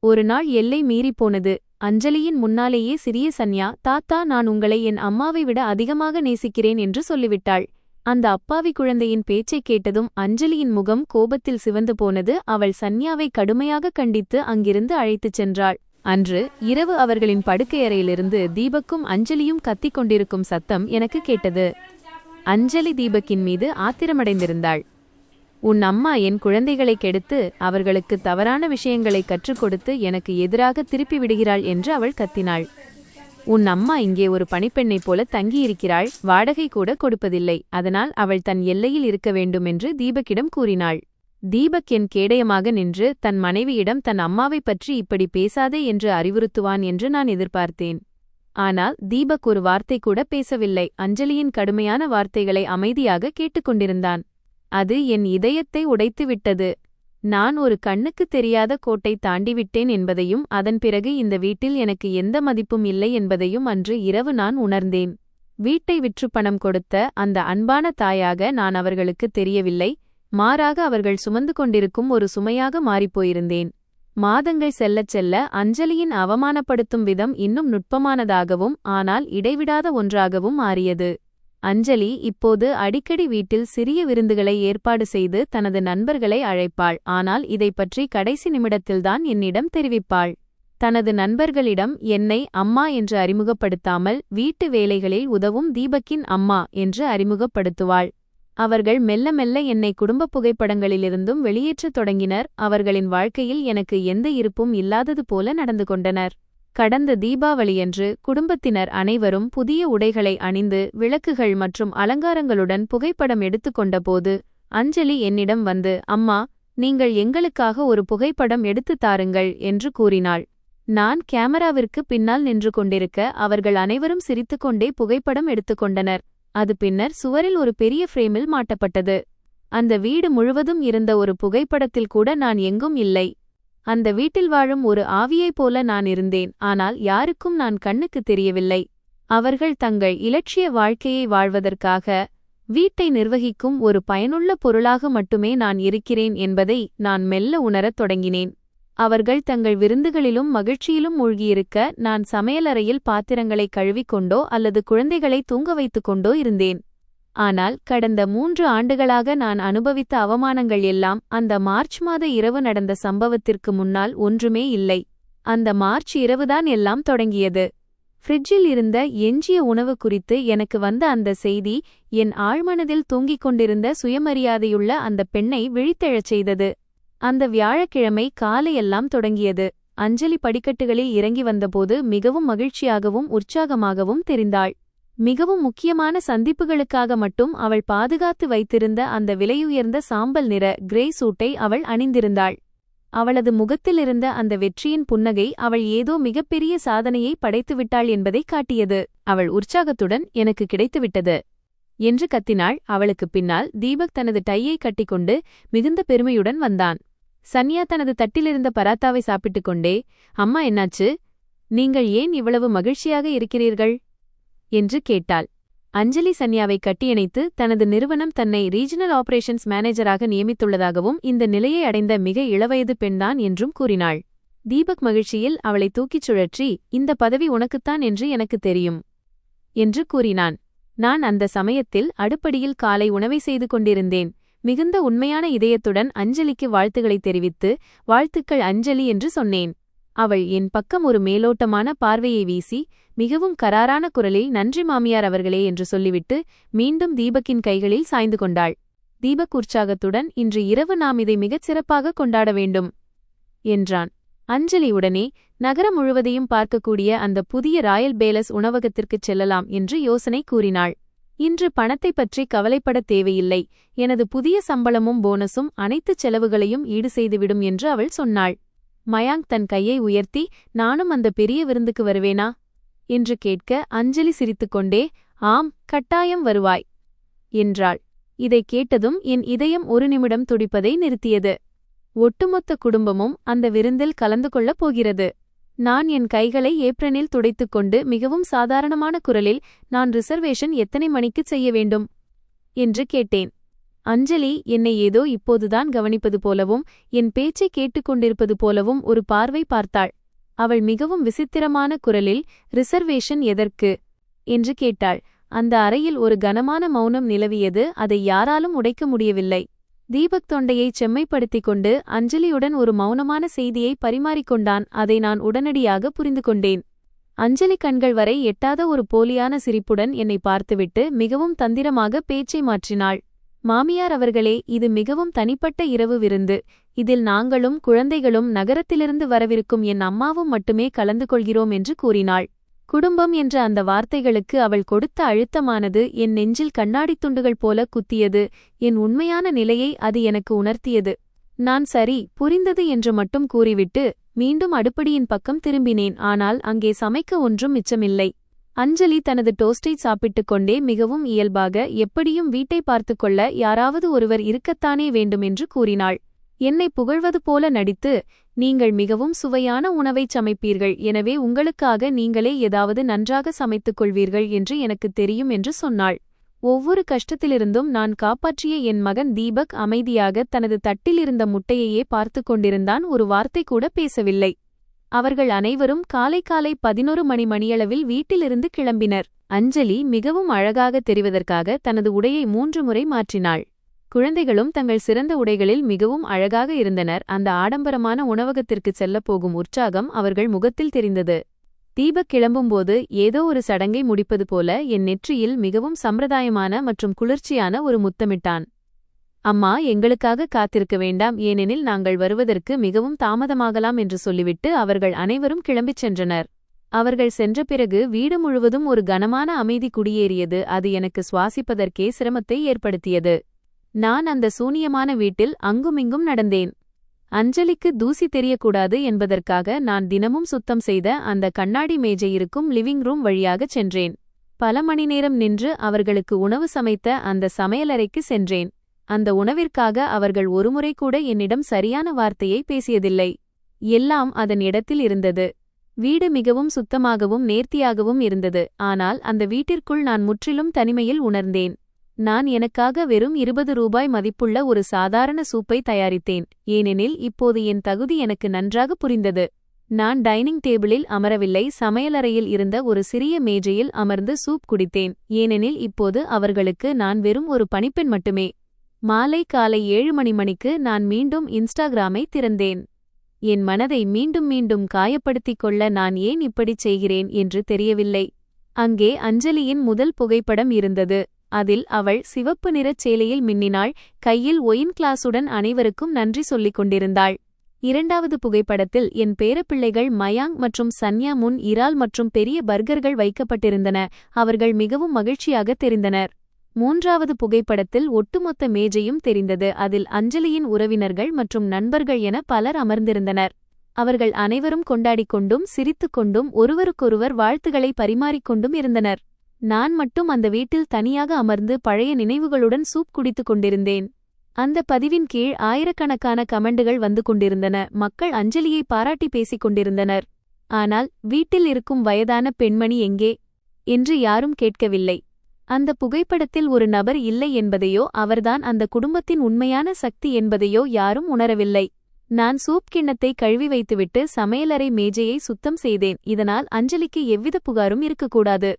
ஒரு நாள் எல்லை மீறிப்போனது. அஞ்சலியின் முன்னாலேயே சிறிய சன்யா, தாத்தா, நான் உங்களை என் அம்மாவை விட அதிகமாக நேசிக்கிறேன் என்று சொல்லிவிட்டாள். அந்த அப்பாவி குழந்தையின் பேச்சைக் கேட்டதும் அஞ்சலியின் முகம் கோபத்தில் சிவந்து போனது. அவள் சன்யாவை கடுமையாக கண்டித்து அங்கிருந்து அழைத்துச் சென்றாள். அன்று இரவு அவர்களின் படுக்கையறையிலிருந்து தீபக்கும் அஞ்சலியும் கத்திக் கொண்டிருக்கும் சத்தம் எனக்கு கேட்டது. அஞ்சலி தீபக்கின் மீது ஆத்திரமடைந்திருந்தாள். உன் அம்மா என் குழந்தைகளை கெடுத்து அவர்களுக்கு தவறான விஷயங்களை கற்றுக் கொடுத்து எனக்கு எதிராக திருப்பி விடுகிறாள் என்று அவள் கத்தினாள். உன் அம்மா இங்கே ஒரு பணிப்பெண்ணைப் போல தங்கியிருக்கிறாள், வாடகை கூட கொடுப்பதில்லை. அதனால் அவள் தன் எல்லையில் இருக்க வேண்டும் என்று தீபக்கிடம் கூறினாள். தீபக் என் கேடயமாக நின்று தன் மனைவியிடம் தன் அம்மாவைப் பற்றி இப்படி பேசாதே என்று அறிவுறுத்துவான் என்று நான் எதிர்பார்த்தேன். ஆனால் தீபக் ஒரு வார்த்தை கூட பேசவில்லை. அஞ்சலியின் கடுமையான வார்த்தைகளை அமைதியாக கேட்டுக்கொண்டிருந்தான். அது என் இதயத்தை உடைத்துவிட்டது. நான் ஒரு கண்ணுக்குத் தெரியாத கோட்டை தாண்டிவிட்டேன் என்பதையும் அதன் பிறகு இந்த வீட்டில் எனக்கு எந்த மதிப்பும் இல்லை என்பதையும் அன்று இரவு நான் உணர்ந்தேன். வீட்டை விற்று பணம் கொடுத்த அந்த அன்பான தாயாக நான் அவர்களுக்கு தெரியவில்லை. மாறாக அவர்கள் சுமந்து கொண்டிருக்கும் ஒரு சுமையாக மாறிப்போயிருந்தேன். மாதங்கள் செல்லச் செல்ல அஞ்சலியின் அவமானப்படுத்தும் விதம் இன்னும் நுட்பமானதாகவும் ஆனால் இடைவிடாத ஒன்றாகவும் மாறியது. அஞ்சலி இப்போது அடிக்கடி வீட்டில் சிறிய விருந்துகளை ஏற்பாடு செய்து தனது நண்பர்களை அழைப்பாள். ஆனால் இதைப்பற்றி கடைசி நிமிடத்தில்தான் என்னிடம் தெரிவிப்பாள். தனது நண்பர்களிடம் என்னை அம்மா என்று அறிமுகப்படுத்தாமல் வீட்டு வேலைகளில் உதவும் தீபக்கின் அம்மா என்று அறிமுகப்படுத்துவாள். அவர்கள் மெல்ல மெல்ல என்னை குடும்ப புகைப்படங்களிலிருந்தும் வெளியேற்றத் தொடங்கினர். அவர்களின் வாழ்க்கையில் எனக்கு எந்த இருப்பும் இல்லாதது போல நடந்து கொண்டனர். கடந்த தீபாவளியன்று குடும்பத்தினர் அனைவரும் புதிய உடைகளை அணிந்து விளக்குகள் மற்றும் அலங்காரங்களுடன் புகைப்படம் எடுத்துக்கொண்டபோது அஞ்சலி என்னிடம் வந்து, அம்மா, நீங்கள் எங்களுக்காக ஒரு புகைப்படம் எடுத்துத் தாருங்கள் என்று கூறினாள். நான் கேமராவிற்கு பின்னால் நின்று கொண்டிருக்க அவர்கள் அனைவரும் சிரித்துக்கொண்டே புகைப்படம் எடுத்துக்கொண்டனர். அது பின்னர் சுவரில் ஒரு பெரிய ஃப்ரேமில் மாட்டப்பட்டது. அந்த வீடு முழுவதும் இருந்த ஒரு புகைப்படத்தில் கூட நான் எங்கும் இல்லை. அந்த வீட்டில் வாழும் ஒரு ஆவியைப் போல நான் இருந்தேன். ஆனால் யாருக்கும் நான் கண்ணுக்கு தெரியவில்லை. அவர்கள் தங்கள் இலட்சிய வாழ்க்கையை வாழ்வதற்காக வீட்டை நிர்வகிக்கும் ஒரு பயனுள்ள பொருளாக மட்டுமே நான் இருக்கிறேன் என்பதை நான் மெல்ல உணரத் தொடங்கினேன். அவர்கள் தங்கள் விருந்துகளிலும் மகிழ்ச்சியிலும் மூழ்கியிருக்க நான் சமையலறையில் பாத்திரங்களை கழுவிக்கொண்டோ அல்லது குழந்தைகளை தூங்க வைத்துக் கொண்டோ இருந்தேன். ஆனால் கடந்த 3 ஆண்டுகளாக நான் அனுபவித்த அவமானங்கள் எல்லாம் அந்த மார்ச் மாத இரவு நடந்த சம்பவத்திற்கு முன்னால் ஒன்றுமே இல்லை. அந்த மார்ச் இரவுதான் எல்லாம் தொடங்கியது. ஃப்ரிட்ஜில் இருந்த எஞ்சிய உணவு குறித்து எனக்கு வந்த அந்த செய்தி என் ஆழ்மனதில் தூங்கிக் கொண்டிருந்த சுயமரியாதையுள்ள அந்த பெண்ணை விழித்தெழச் செய்தது. அந்த வியாழக்கிழமை காலையெல்லாம் தொடங்கியது. அஞ்சலி படிக்கட்டுகளில் இறங்கி வந்தபோது மிகவும் மகிழ்ச்சியாகவும் உற்சாகமாகவும் தெரிந்தாள். மிகவும் முக்கியமான சந்திப்புகளுக்காக மட்டும் அவள் பாதுகாத்து வைத்திருந்த அந்த விலையுயர்ந்த சாம்பல் நிற கிரே சூட்டை அவள் அணிந்திருந்தாள். அவளது முகத்திலிருந்த அந்த வெற்றியின் புன்னகை அவள் ஏதோ மிகப்பெரிய சாதனையை படைத்துவிட்டாள் என்பதை காட்டியது. அவள் உற்சாகத்துடன், எனக்கு கிடைத்துவிட்டது என்று கத்தினாள். அவளுக்குப் பின்னால் தீபக் தனது டையை கட்டிக்கொண்டு மிகுந்த பெருமையுடன் வந்தான். சன்யா தனது தட்டிலிருந்த பராத்தாவை சாப்பிட்டுக் கொண்டே, அம்மா, என்னாச்சு? நீங்கள் ஏன் இவ்வளவு மகிழ்ச்சியாக இருக்கிறீர்கள் என்று கேட்டாள். அஞ்சலி சன்யாவை கட்டியணைத்து தனது நிறுவனம் தன்னை ரீஜனல் ஆபரேஷன்ஸ் மேனேஜராக நியமித்துள்ளதாகவும் இந்த நிலையை அடைந்த மிக இளவயது பெண்தான் என்றும் கூறினாள். தீபக் மகிழ்ச்சியில் அவளை தூக்கிச் சுழற்றி, இந்த பதவி உனக்குத்தான் என்று எனக்கு தெரியும் என்று கூறினான். நான் அந்த சமயத்தில் அடுப்படியில் காலை உணவை செய்து கொண்டிருந்தேன். மிகுந்த உண்மையான இதயத்துடன் அஞ்சலிக்கு வாழ்த்துக்களை தெரிவித்து, வாழ்த்துக்கள் அஞ்சலி என்று சொன்னேன். அவள் என் பக்கம் ஒரு மேலோட்டமான பார்வையை வீசி மிகவும் கராரான குரலில், நன்றி மாமியார் அவர்களே என்று சொல்லிவிட்டு மீண்டும் தீபக்கின் கைகளில் சாய்ந்து கொண்டாள். தீபக் உற்சாகத்துடன், இன்று இரவு நாம் இதை மிகச் சிறப்பாக கொண்டாட வேண்டும் என்றான். அஞ்சலி உடனே, நகரம் முழுவதையும் பார்க்கக்கூடிய அந்த புதிய ராயல் பேலஸ் உணவகத்திற்குச் செல்லலாம் என்று யோசனை கூறினாள். இன்று பணத்தைப் பற்றி கவலைப்படத் தேவையில்லை. எனது புதிய சம்பளமும் போனஸும் அனைத்து செலவுகளையும் ஈடு செய்துவிடும் என்று அவள் சொன்னாள். மயாங்க் தன் கையை உயர்த்தி, நானும் அந்த பெரிய விருந்துக்கு வருவேனா என்று கேட்க அஞ்சலி சிரித்துக்கொண்டே, ஆம், கட்டாயம் வருவாய் என்றாள். இதைக் கேட்டதும் என் இதயம் ஒரு நிமிடம் துடிப்பதை நிறுத்தியது. ஒட்டுமொத்த குடும்பமும் அந்த விருந்தில் கலந்து கொள்ளப் போகிறது. நான் என் கைகளை ஏப்ரனில் துடைத்துக்கொண்டு மிகவும் சாதாரணமான குரலில், நான் ரிசர்வேஷன் எத்தனை மணிக்குச் செய்ய வேண்டும் என்று கேட்டேன். அஞ்சலி என்னை ஏதோ இப்போதுதான் கவனிப்பது போலவும் என் பேச்சை கேட்டுக்கொண்டிருப்பது போலவும் ஒரு பார்வை பார்த்தாள். அவள் மிகவும் விசித்திரமான குரலில், ரிசர்வேஷன் எதற்கு என்று கேட்டாள். அந்த அறையில் ஒரு கனமான மௌனம் நிலவியது. அதை யாராலும் உடைக்க முடியவில்லை. தீபக் தொண்டையைச் செம்மைப்படுத்திக் கொண்டு அஞ்சலியுடன் ஒரு மௌனமான செய்தியை பரிமாறிக்கொண்டான். அதை நான் உடனடியாக புரிந்து கொண்டேன். அஞ்சலி கண்கள் வரை எட்டாத ஒரு போலியான சிரிப்புடன் என்னை பார்த்துவிட்டு மிகவும் தந்திரமாக பேச்சை மாற்றினாள். மாமியார் அவர்களே, இது மிகவும் தனிப்பட்ட இரவு விருந்து. இதில் நாங்களும் குழந்தைகளும் நகரத்திலிருந்து வரவிருக்கும் என் அம்மாவும் மட்டுமே கலந்து கொள்கிறோம் என்று கூறினாள். குடும்பம் என்ற அந்த வார்த்தைகளுக்கு அவள் கொடுத்த அழுத்தமானது என் நெஞ்சில் கண்ணாடித் துண்டுகள் போல குத்தியது. என் உண்மையான நிலையை அது எனக்கு உணர்த்தியது. நான் சரி, புரிந்தது என்று மட்டும் கூறிவிட்டு மீண்டும் அடுப்படியின் பக்கம் திரும்பினேன். ஆனால் அங்கே சமைக்க ஒன்றும் மிச்சமில்லை. அஞ்சலி தனது டோஸ்டை சாப்பிட்டுக் கொண்டே மிகவும் இயல்பாக, எப்படியும் வீட்டை பார்த்துக்கொள்ள யாராவது ஒருவர் இருக்கத்தானே வேண்டும் என்று கூறினாள். என்னை புகழ்வது போல நடித்து, நீங்கள் மிகவும் சுவையான உணவைச் சமைப்பீர்கள், எனவே உங்களுக்காக நீங்களே ஏதாவது நன்றாக சமைத்துக் கொள்வீர்கள் என்று எனக்குத் தெரியும் என்று சொன்னாள். ஒவ்வொரு கஷ்டத்திலிருந்தும் நான் காப்பாற்றிய என் மகன் தீபக் அமைதியாக தனது தட்டிலிருந்த முட்டையையே பார்த்து கொண்டிருந்தான். ஒரு வார்த்தை கூட பேசவில்லை. அவர்கள் அனைவரும் காலை 11 மணியளவில் வீட்டிலிருந்து கிளம்பினர். அஞ்சலி மிகவும் அழகாக தெரிவதற்காக தனது உடையை 3 முறை மாற்றினாள். குழந்தைகளும் தங்கள் சிறந்த உடைகளில் மிகவும் அழகாக இருந்தனர். அந்த ஆடம்பரமான உணவகத்திற்குச் செல்லப்போகும் உற்சாகம் அவர்கள் முகத்தில் தெரிந்தது. தீபக் கிளம்பும்போது ஏதோ ஒரு சடங்கை முடிப்பது போல என் நெற்றியில் மிகவும் சம்பிரதாயமான மற்றும் குளிர்ச்சியான ஒரு முத்தமிட்டான். அம்மா, எங்களுக்காக காத்திருக்க வேண்டாம், ஏனெனில் நாங்கள் வருவதற்கு மிகவும் தாமதமாகலாம் என்று சொல்லிவிட்டு அவர்கள் அனைவரும் கிளம்பிச் சென்றனர். அவர்கள் சென்ற பிறகு வீடு முழுவதும் ஒரு கனமான அமைதி குடியேறியது. அது எனக்கு சுவாசிப்பதற்கே சிரமத்தை ஏற்படுத்தியது. நான் அந்த சூனியமான வீட்டில் அங்குமிங்கும் நடந்தேன். அஞ்சலிக்கு தூசி தெரியக்கூடாது என்பதற்காக நான் தினமும் சுத்தம் செய்த அந்த கண்ணாடி மேஜை இருக்கும் லிவிங் ரூம் வழியாகச் சென்றேன். பல மணி நேரம் நின்று அவர்களுக்கு உணவு சமைத்த அந்த சமையலறைக்கு சென்றேன். அந்த உணவிற்காக அவர்கள் ஒருமுறை கூட என்னிடம் சரியான வார்த்தையை பேசியதில்லை. எல்லாம் அதன் இடத்தில் இருந்தது. வீடு மிகவும் சுத்தமாகவும் நேர்த்தியாகவும் இருந்தது. ஆனால் அந்த வீட்டிற்குள் நான் முற்றிலும் தனிமையில் உணர்ந்தேன். நான் எனக்காக வெறும் 20 ரூபாய் மதிப்புள்ள ஒரு சாதாரண சூப்பை தயாரித்தேன். ஏனெனில் இப்போது என் தகுதி எனக்கு நன்றாக புரிந்தது. நான் டைனிங் டேபிளில் அமரவில்லை, சமையலறையில் இருந்த ஒரு சிறிய மேஜையில் அமர்ந்து சூப் குடித்தேன். ஏனெனில் இப்போது அவர்களுக்கு நான் வெறும் ஒரு பணிப்பெண் மட்டுமே. மாலை காலை 7 மணிக்கு நான் மீண்டும் இன்ஸ்டாகிராமை திறந்தேன். என் மனதை மீண்டும் மீண்டும் காயப்படுத்திக் கொள்ள நான் ஏன் இப்படிச் செய்கிறேன் என்று தெரியவில்லை. அங்கே அஞ்சலியின் முதல் புகைப்படம் இருந்தது. அதில் அவள் சிவப்பு நிறச் சேலையில் மின்னினாள். கையில் ஒயின் கிளாஸுடன் அனைவருக்கும் நன்றி சொல்லிக் கொண்டிருந்தாள். இரண்டாவது புகைப்படத்தில் என் பேரப்பிள்ளைகள் மயாங் மற்றும் சன்யா முன் இறால் மற்றும் பெரிய பர்கர்கள் வைக்கப்பட்டிருந்தன. அவர்கள் மிகவும் மகிழ்ச்சியாக தெரிந்தனர். மூன்றாவது புகைப்படத்தில் ஒட்டுமொத்த மேஜையும் தெரிந்தது. அதில் அஞ்சலியின் உறவினர்கள் மற்றும் நண்பர்கள் என பலர் அமர்ந்திருந்தனர். அவர்கள் அனைவரும் கொண்டாடிக்கொண்டும் சிரித்துக்கொண்டும் ஒருவருக்கொருவர் வாழ்த்துக்களை பரிமாறிக்கொண்டும் இருந்தனர். நான் மட்டும் அந்த வீட்டில் தனியாக அமர்ந்து பழைய நினைவுகளுடன் சூப் குடித்துக் கொண்டிருந்தேன். அந்த பதிவின் கீழ் ஆயிரக்கணக்கான கமெண்டுகள் வந்து கொண்டிருந்தன. மக்கள் அஞ்சலியை பாராட்டி பேசிக் கொண்டிருந்தனர். ஆனால் வீட்டில் இருக்கும் வயதான பெண்மணி எங்கே என்று யாரும் கேட்கவில்லை. அந்த புகைப்படத்தில் ஒரு நபர் இல்லை என்பதையோ அவர்தான் அந்த குடும்பத்தின் உண்மையான சக்தி என்பதையோ யாரும் உணரவில்லை. நான் சூப் கிண்ணத்தை கழுவி வைத்துவிட்டு சமையலறை மேஜையை சுத்தம் செய்தேன். இதனால் அஞ்சலிக்கு எவ்வித புகாரும் இருக்கக்கூடாது.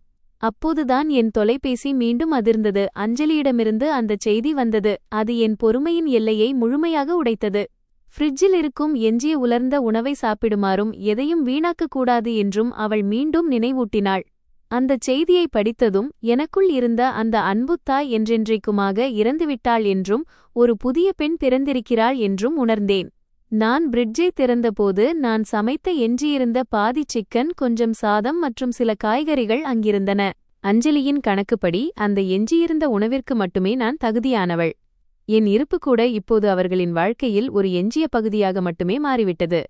அப்போதுதான் என் தொலைபேசி மீண்டும் அதிர்ந்தது. அஞ்சலியிடமிருந்து அந்தச் செய்தி வந்தது. அது என் பொறுமையின் எல்லையை முழுமையாக உடைத்தது. ஃப்ரிட்ஜில் இருக்கும் எஞ்சிய உலர்ந்த உணவை சாப்பிடுமாறும் எதையும் வீணாக்கக்கூடாது என்றும் அவள் மீண்டும் நினைவூட்டினாள். அந்தச் செய்தியை படித்ததும் எனக்குள் இருந்த அந்த அன்புத்தாய் என்றென்றைக்குமாக இறந்துவிட்டாள் என்றும் ஒரு புதிய பெண் பிறந்திருக்கிறாள் என்றும் உணர்ந்தேன். நான் பிரிட்ஜை திறந்தபோது நான் சமைத்த எஞ்சியிருந்த பாதி சிக்கன், கொஞ்சம் சாதம் மற்றும் சில காய்கறிகள் அங்கிருந்தன. அஞ்சலியின் கணக்குப்படி அந்த எஞ்சியிருந்த உணவிற்கு மட்டுமே நான் தகுதியானவள். என் இருப்பு கூட இப்போது அவர்களின் வாழ்க்கையில் ஒரு எஞ்சிய பகுதியாக மட்டுமே மாறிவிட்டது.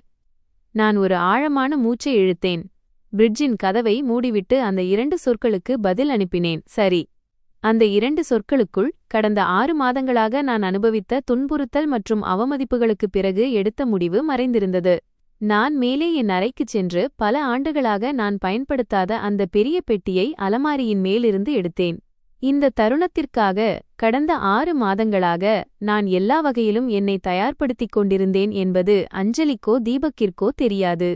நான் ஒரு ஆழமான மூச்சை இழுத்தேன். பிரிட்ஜின் கதவை மூடிவிட்டு அந்த 2 சொற்களுக்கு பதில் அனுப்பினேன். சரி. அந்த 2 சொற்களுக்குள் கடந்த 6 மாதங்களாக நான் அனுபவித்த துன்புறுத்தல் மற்றும் அவமதிப்புகளுக்குப் பிறகு எடுத்த முடிவு மறைந்திருந்தது. நான் மேலே என் அறைக்குச் சென்று பல ஆண்டுகளாக நான் பயன்படுத்தாத அந்த பெரிய பெட்டியை அலமாரியின் மேலிருந்து எடுத்தேன். இந்த தருணத்திற்காக கடந்த 6 மாதங்களாக நான் எல்லா வகையிலும் என்னை தயார்படுத்திக் கொண்டிருந்தேன் என்பது அஞ்சலிக்கோ தீபக்கிற்கோ தெரியாது.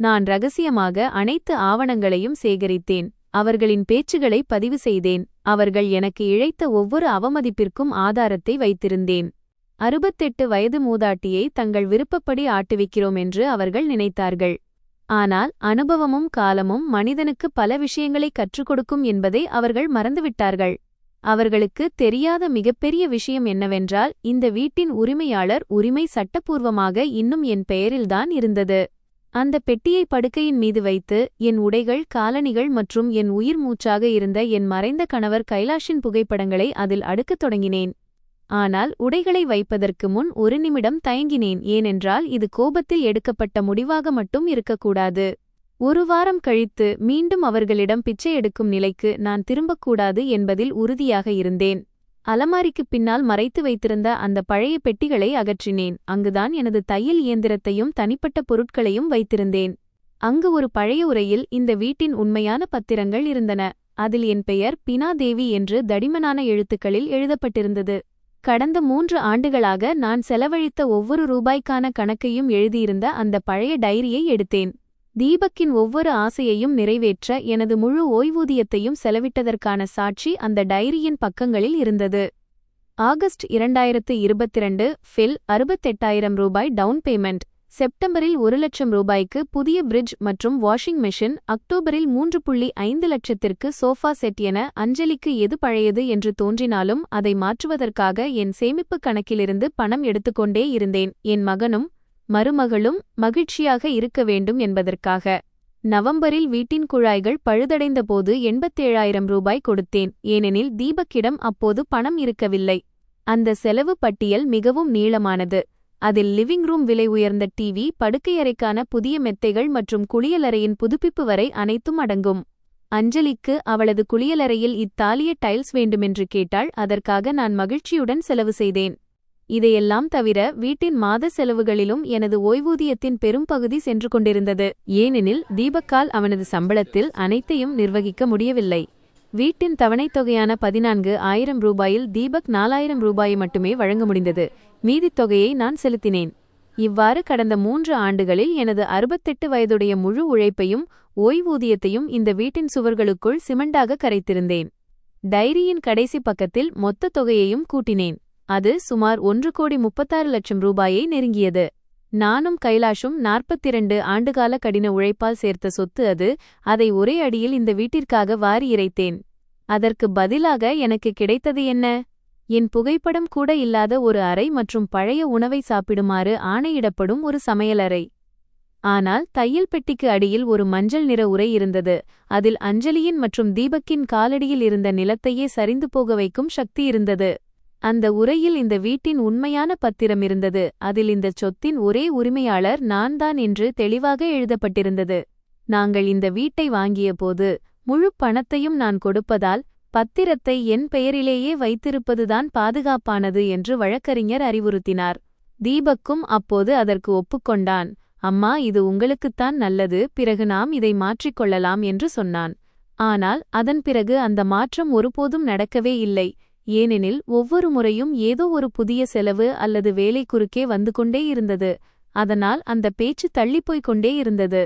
நான் ரகசியமாக அனைத்து ஆவணங்களையும் சேகரித்தேன். அவர்களின் பேச்சுகளை பதிவு செய்தேன். அவர்கள் எனக்கு இழைத்த ஒவ்வொரு அவமதிப்பிற்கும் ஆதாரத்தை வைத்திருந்தேன். 68 வயது மூதாட்டியை தங்கள் விருப்பப்படி ஆட்டுவிக்கிறோம் என்று அவர்கள் நினைத்தார்கள். ஆனால் அனுபவமும் காலமும் மனிதனுக்கு பல விஷயங்களை கற்றுக் கொடுக்கும் என்பதை அவர்கள் மறந்துவிட்டார்கள். அவர்களுக்கு தெரியாத மிகப்பெரிய விஷயம் என்னவென்றால், இந்த வீட்டின் உரிமையாளர் உரிமை சட்டப்பூர்வமாக இன்னும் என் பெயரில்தான் இருந்தது. அந்த பெட்டியை படுக்கையின் மீது வைத்து என் உடைகள், காலணிகள் மற்றும் என் உயிர் மூச்சாக இருந்த என் மறைந்த கணவர் கைலாஷின் புகைப்படங்களை அதில் அடுக்கத் தொடங்கினேன். ஆனால் உடைகளை வைப்பதற்கு முன் ஒரு நிமிடம் தயங்கினேன். ஏனென்றால் இது கோபத்தில் எடுக்கப்பட்ட முடிவாக மட்டும் இருக்கக்கூடாது. 1 வாரம் கழித்து மீண்டும் அவர்களிடம் பிச்சை எடுக்கும் நிலைக்கு நான் திரும்பக்கூடாது என்பதில் உறுதியாக இருந்தேன். அலமாரிக்குப் பின்னால் மறைத்து வைத்திருந்த அந்த பழைய பெட்டிகளை அகற்றினேன். அங்குதான் எனது தையல் இயந்திரத்தையும் தனிப்பட்ட பொருட்களையும் வைத்திருந்தேன். அங்கு ஒரு பழைய உரையில் இந்த வீட்டின் உண்மையான பத்திரங்கள் இருந்தன. அதில் என் பெயர் பினா தேவி என்று தடிமனான எழுத்துக்களில் எழுதப்பட்டிருந்தது. கடந்த 3 ஆண்டுகளாக நான் செலவழித்த ஒவ்வொரு ரூபாய்க்கான கணக்கையும் எழுதியிருந்த அந்த பழைய டைரியை எடுத்தேன். தீபக்கின் ஒவ்வொரு ஆசையையும் நிறைவேற்ற எனது முழு ஓய்வூதியத்தையும் செலவிட்டதற்கான சாட்சி அந்த டைரியின் பக்கங்களில் இருந்தது. ஆகஸ்ட் 2022 ஃபில் 68,000 ரூபாய் டவுன் பேமெண்ட். செப்டம்பரில் 1,00,000 ரூபாய்க்கு புதிய பிரிட்ஜ் மற்றும் வாஷிங் மெஷின். அக்டோபரில் 3.5 லட்சத்திற்கு சோஃபா செட் என அஞ்சலிக்கு எது பழையது என்று தோன்றினாலும் அதை மாற்றுவதற்காக என் சேமிப்புக் கணக்கிலிருந்து பணம் எடுத்துக்கொண்டே இருந்தேன். என் மகனும் மருமகளும் மகிழ்ச்சியாக இருக்க வேண்டும் என்பதற்காக. நவம்பரில் வீட்டின் குழாய்கள் பழுதடைந்தபோது 87,000 ரூபாய் கொடுத்தேன். ஏனெனில் தீபக்கிடம் அப்போது பணம் இருக்கவில்லை. அந்த செலவு பட்டியல் மிகவும் நீளமானது. அதில் லிவிங் ரூம் விலை உயர்ந்த டிவி, படுக்கையறைக்கான புதிய மெத்தைகள் மற்றும் குளியலறையின் புதுப்பிப்பு வரை அனைத்தும் அடங்கும். அஞ்சலிக்கு அவளது குளியலறையில் இத்தாலிய டைல்ஸ் வேண்டுமென்று கேட்டாள். அதற்காக நான் மகிழ்ச்சியுடன் செலவு செய்தேன். இதையெல்லாம் தவிர வீட்டின் மாத செலவுகளிலும் எனது ஓய்வூதியத்தின் பெரும் பகுதி சென்று கொண்டிருந்தது. ஏனெனில் தீபக்கால் அவனது சம்பளத்தில் அனைத்தையும் நிர்வகிக்க முடியவில்லை. வீட்டின் தவணைத் தொகையான 14,000 ரூபாயில் தீபக் 4,000 ரூபாயை மட்டுமே வழங்க முடிந்தது. மீதித் தொகையை நான் செலுத்தினேன். இவ்வாறு கடந்த 3 ஆண்டுகளில் எனது 68 வயதுடைய முழு உழைப்பையும் ஓய்வூதியத்தையும் இந்த வீட்டின் சுவர்களுக்குள் சிமெண்டாக கரைத்திருந்தேன். டைரியின் கடைசி பக்கத்தில் மொத்த தொகையையும் கூட்டினேன். அது சுமார் 1,36,00,000 ரூபாயை நெருங்கியது. நானும் கைலாஷும் 42 ஆண்டுகால கடின உழைப்பால் சேர்த்த சொத்து அது. அதை ஒரே அடியில் இந்த வீட்டிற்காக வாரி இறைத்தேன். அதற்கு பதிலாக எனக்கு கிடைத்தது என்ன? என் புகைப்படம் கூட இல்லாத ஒரு அறை மற்றும் பழைய உணவை சாப்பிடுமாறு ஆணையிடப்படும் ஒரு சமையலறை. ஆனால் தையல் பெட்டிக்கு அடியில் ஒரு மஞ்சள் நிற உரை இருந்தது. அதில் அஞ்சலியின் மற்றும் தீபக்கின் காலடியில் இருந்த நிலத்தையே சரிந்து போக வைக்கும் சக்தி இருந்தது. அந்த உரையில் இந்த வீட்டின் உண்மையான பத்திரம் இருந்தது. அதில் இந்த சொத்தின் ஒரே உரிமையாளர் நான் தான் என்று தெளிவாக எழுதப்பட்டிருந்தது. நாங்கள் இந்த வீட்டை வாங்கியபோது முழு பணத்தையும் நான் கொடுப்பதால் பத்திரத்தை என் பெயரிலேயே வைத்திருப்பதுதான் பாதுகாப்பானது என்று வழக்கறிஞர் அறிவுறுத்தினார். தீபக்கும் அப்போது அதற்கு ஒப்புக்கொண்டான். அம்மா, இது உங்களுக்குத்தான் நல்லது, பிறகு நாம் இதை மாற்றிக்கொள்ளலாம் என்று சொன்னான். ஆனால் அதன் பிறகு அந்த மாற்றம் ஒருபோதும் நடக்கவே இல்லை. ஏனெனில் ஒவ்வொரு முறையும் ஏதோ ஒரு புதிய செலவு அல்லது வேலை குறுக்கே வந்து கொண்டே இருந்தது. அதனால் அந்த பேச்சு தள்ளிப்போய்க் கொண்டே இருந்தது.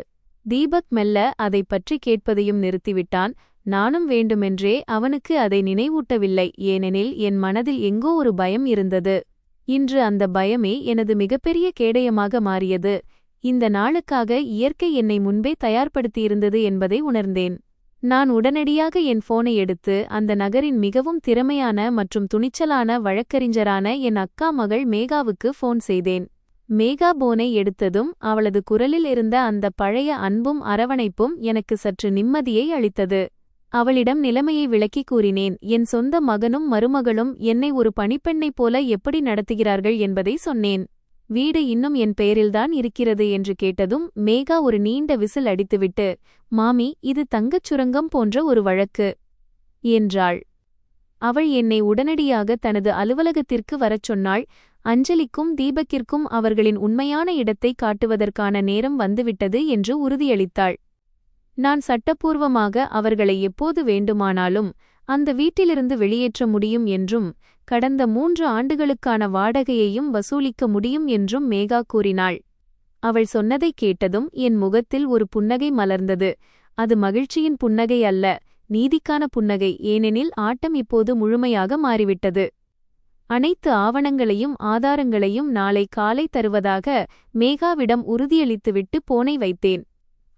தீபக் மெல்ல அதை பற்றி கேட்பதையும் நிறுத்திவிட்டான். நானும் வேண்டுமென்றே அவனுக்கு அதை நினைவூட்டவில்லை. ஏனெனில் என் மனதில் எங்கோ ஒரு பயம் இருந்தது. இன்று அந்த பயமே எனது மிகப்பெரிய கேடயமாக மாறியது. இந்த நாளுக்காக இயற்கை என்னை முன்பே தயார்படுத்தியிருந்தது என்பதை உணர்ந்தேன். நான் உடனடியாக என் போனை எடுத்து அந்த நகரின் மிகவும் திறமையான மற்றும் துணிச்சலான வழக்கறிஞரான என் அக்கா மகள் மேகாவுக்கு போன் செய்தேன். மேகா போனை எடுத்ததும் அவளது குரலில் இருந்த அந்த பழைய அன்பும் அரவணைப்பும் எனக்கு சற்று நிம்மதியை அளித்தது. அவளிடம் நிலைமையை விளக்கிக் கூறினேன். என் சொந்த மகனும் மருமகளும் என்னை ஒரு பணிப்பெண்ணைப் போல எப்படி நடத்துகிறார்கள் என்பதை சொன்னேன். வீடு இன்னும் என் பெயரில்தான் இருக்கிறது என்று கேட்டதும் மேகா ஒரு நீண்ட விசில் அடித்துவிட்டு, மாமி, இது தங்கச் சுரங்கம் போன்ற ஒரு வழக்கு என்றாள். அவள் என்னை உடனடியாக தனது அலுவலகத்திற்கு வரச் சொன்னாள். அஞ்சலிக்கும் தீபக்கிற்கும் அவர்களின் உண்மையான இடத்தை காட்டுவதற்கான நேரம் வந்துவிட்டது என்று உறுதியளித்தாள். நான் சட்டப்பூர்வமாக அவர்களை எப்போது வேண்டுமானாலும் அந்த வீட்டிலிருந்து வெளியேற்ற முடியும் என்றும் கடந்த 3 ஆண்டுகளுக்கான வாடகையையும் வசூலிக்க முடியும் என்றும் மேகா கூறினாள். அவள் சொன்னதைக் கேட்டதும் என் முகத்தில் ஒரு புன்னகை மலர்ந்தது. அது மகிழ்ச்சியின் புன்னகை அல்ல, நீதிக்கான புன்னகை. ஏனெனில் ஆட்டம் இப்போது முழுமையாக மாறிவிட்டது. அனைத்து ஆவணங்களையும் ஆதாரங்களையும் நாளை காலை தருவதாக மேகாவிடம் உறுதியளித்துவிட்டு போனை வைத்தேன்.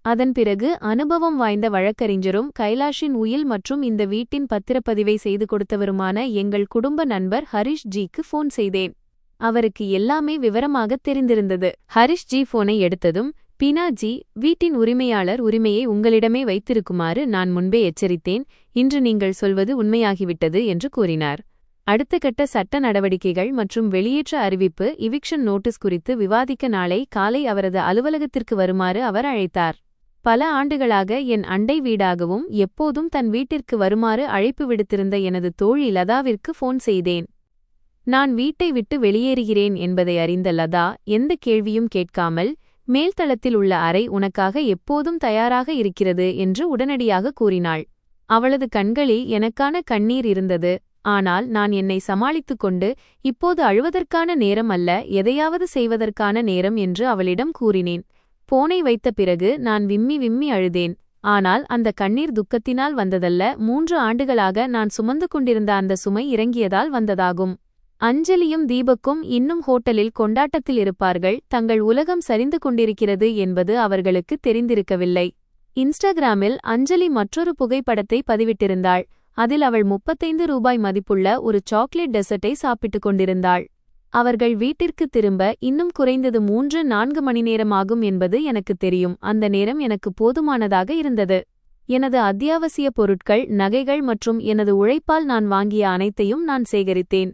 அதன் பிறகு அனுபவம் வாய்ந்த வழக்கறிஞரும் கைலாஷின் உயில் மற்றும் இந்த வீட்டின் பத்திரப்பதிவை செய்து கொடுத்தவருமான எங்கள் குடும்ப நண்பர் ஹரிஷ் ஜிக்கு ஃபோன் செய்தேன். அவருக்கு எல்லாமே விவரமாக தெரிந்திருந்தது. ஹரிஷ் ஜி ஃபோனை எடுத்ததும், பீனா ஜி, வீட்டின் உரிமையாளர் உரிமையை உங்களிடமே வைத்திருக்குமாறு நான் முன்பே எச்சரித்தேன். இன்று நீங்கள் சொல்வது உண்மையாகிவிட்டது என்று கூறினார். அடுத்த கட்ட சட்ட நடவடிக்கைகள் மற்றும் வெளியேற்ற அறிவிப்பு இவிக்ஷன் நோட்டீஸ் குறித்து விவாதிக்க நாளை காலை அவரது அலுவலகத்திற்கு வருமாறு அவர் அழைத்தார். பல ஆண்டுகளாக என் அண்டை வீடாகவும் எப்போதும் தன் வீட்டிற்கு வருமாறு அழைப்பு விடுத்திருந்த எனது தோழி லதாவிற்கு ஃபோன் செய்தேன். நான் வீட்டை விட்டு வெளியேறுகிறேன் என்பதை அறிந்த லதா எந்த கேள்வியும் கேட்காமல், மேல்தளத்தில் உள்ள அறை உனக்காக எப்போதும் தயாராக இருக்கிறது என்று உடனடியாக கூறினாள். அவளது கண்களில் எனக்கான கண்ணீர் இருந்தது. ஆனால் நான் என்னை சமாளித்துக் கொண்டு, இப்போது அழுவதற்கான நேரம் அல்ல, எதையாவது செய்வதற்கான நேரம் என்று அவளிடம் கூறினேன். போனை வைத்த பிறகு நான் விம்மி விம்மி அழுதேன். ஆனால் அந்த கண்ணீர் துக்கத்தினால் வந்ததல்ல, 3 ஆண்டுகளாக நான் சுமந்து கொண்டிருந்த அந்த சுமை இறங்கியதால் வந்ததாகும். அஞ்சலியும் தீபக்கும் இன்னும் ஹோட்டலில் கொண்டாட்டத்தில் இருப்பார்கள். தங்கள் உலகம் சரிந்து கொண்டிருக்கிறது என்பது அவர்களுக்கு தெரிந்திருக்கவில்லை. இன்ஸ்டாகிராமில் அஞ்சலி மற்றொரு புகைப்படத்தை பதிவிட்டிருந்தாள். அதில் அவள் 35 ரூபாய் மதிப்புள்ள ஒரு சாக்லேட் டெசர்ட்டை சாப்பிட்டுக் கொண்டிருந்தாள். அவர்கள் வீட்டிற்கு திரும்ப இன்னும் குறைந்தது 3-4 மணி நேரம் ஆகும் என்பது எனக்கு தெரியும். அந்த நேரம் எனக்கு போதுமானதாக இருந்தது. எனது அத்தியாவசிய பொருட்கள், நகைகள் மற்றும் எனது உழைப்பால் நான் வாங்கிய அனைத்தையும் நான் சேகரித்தேன்.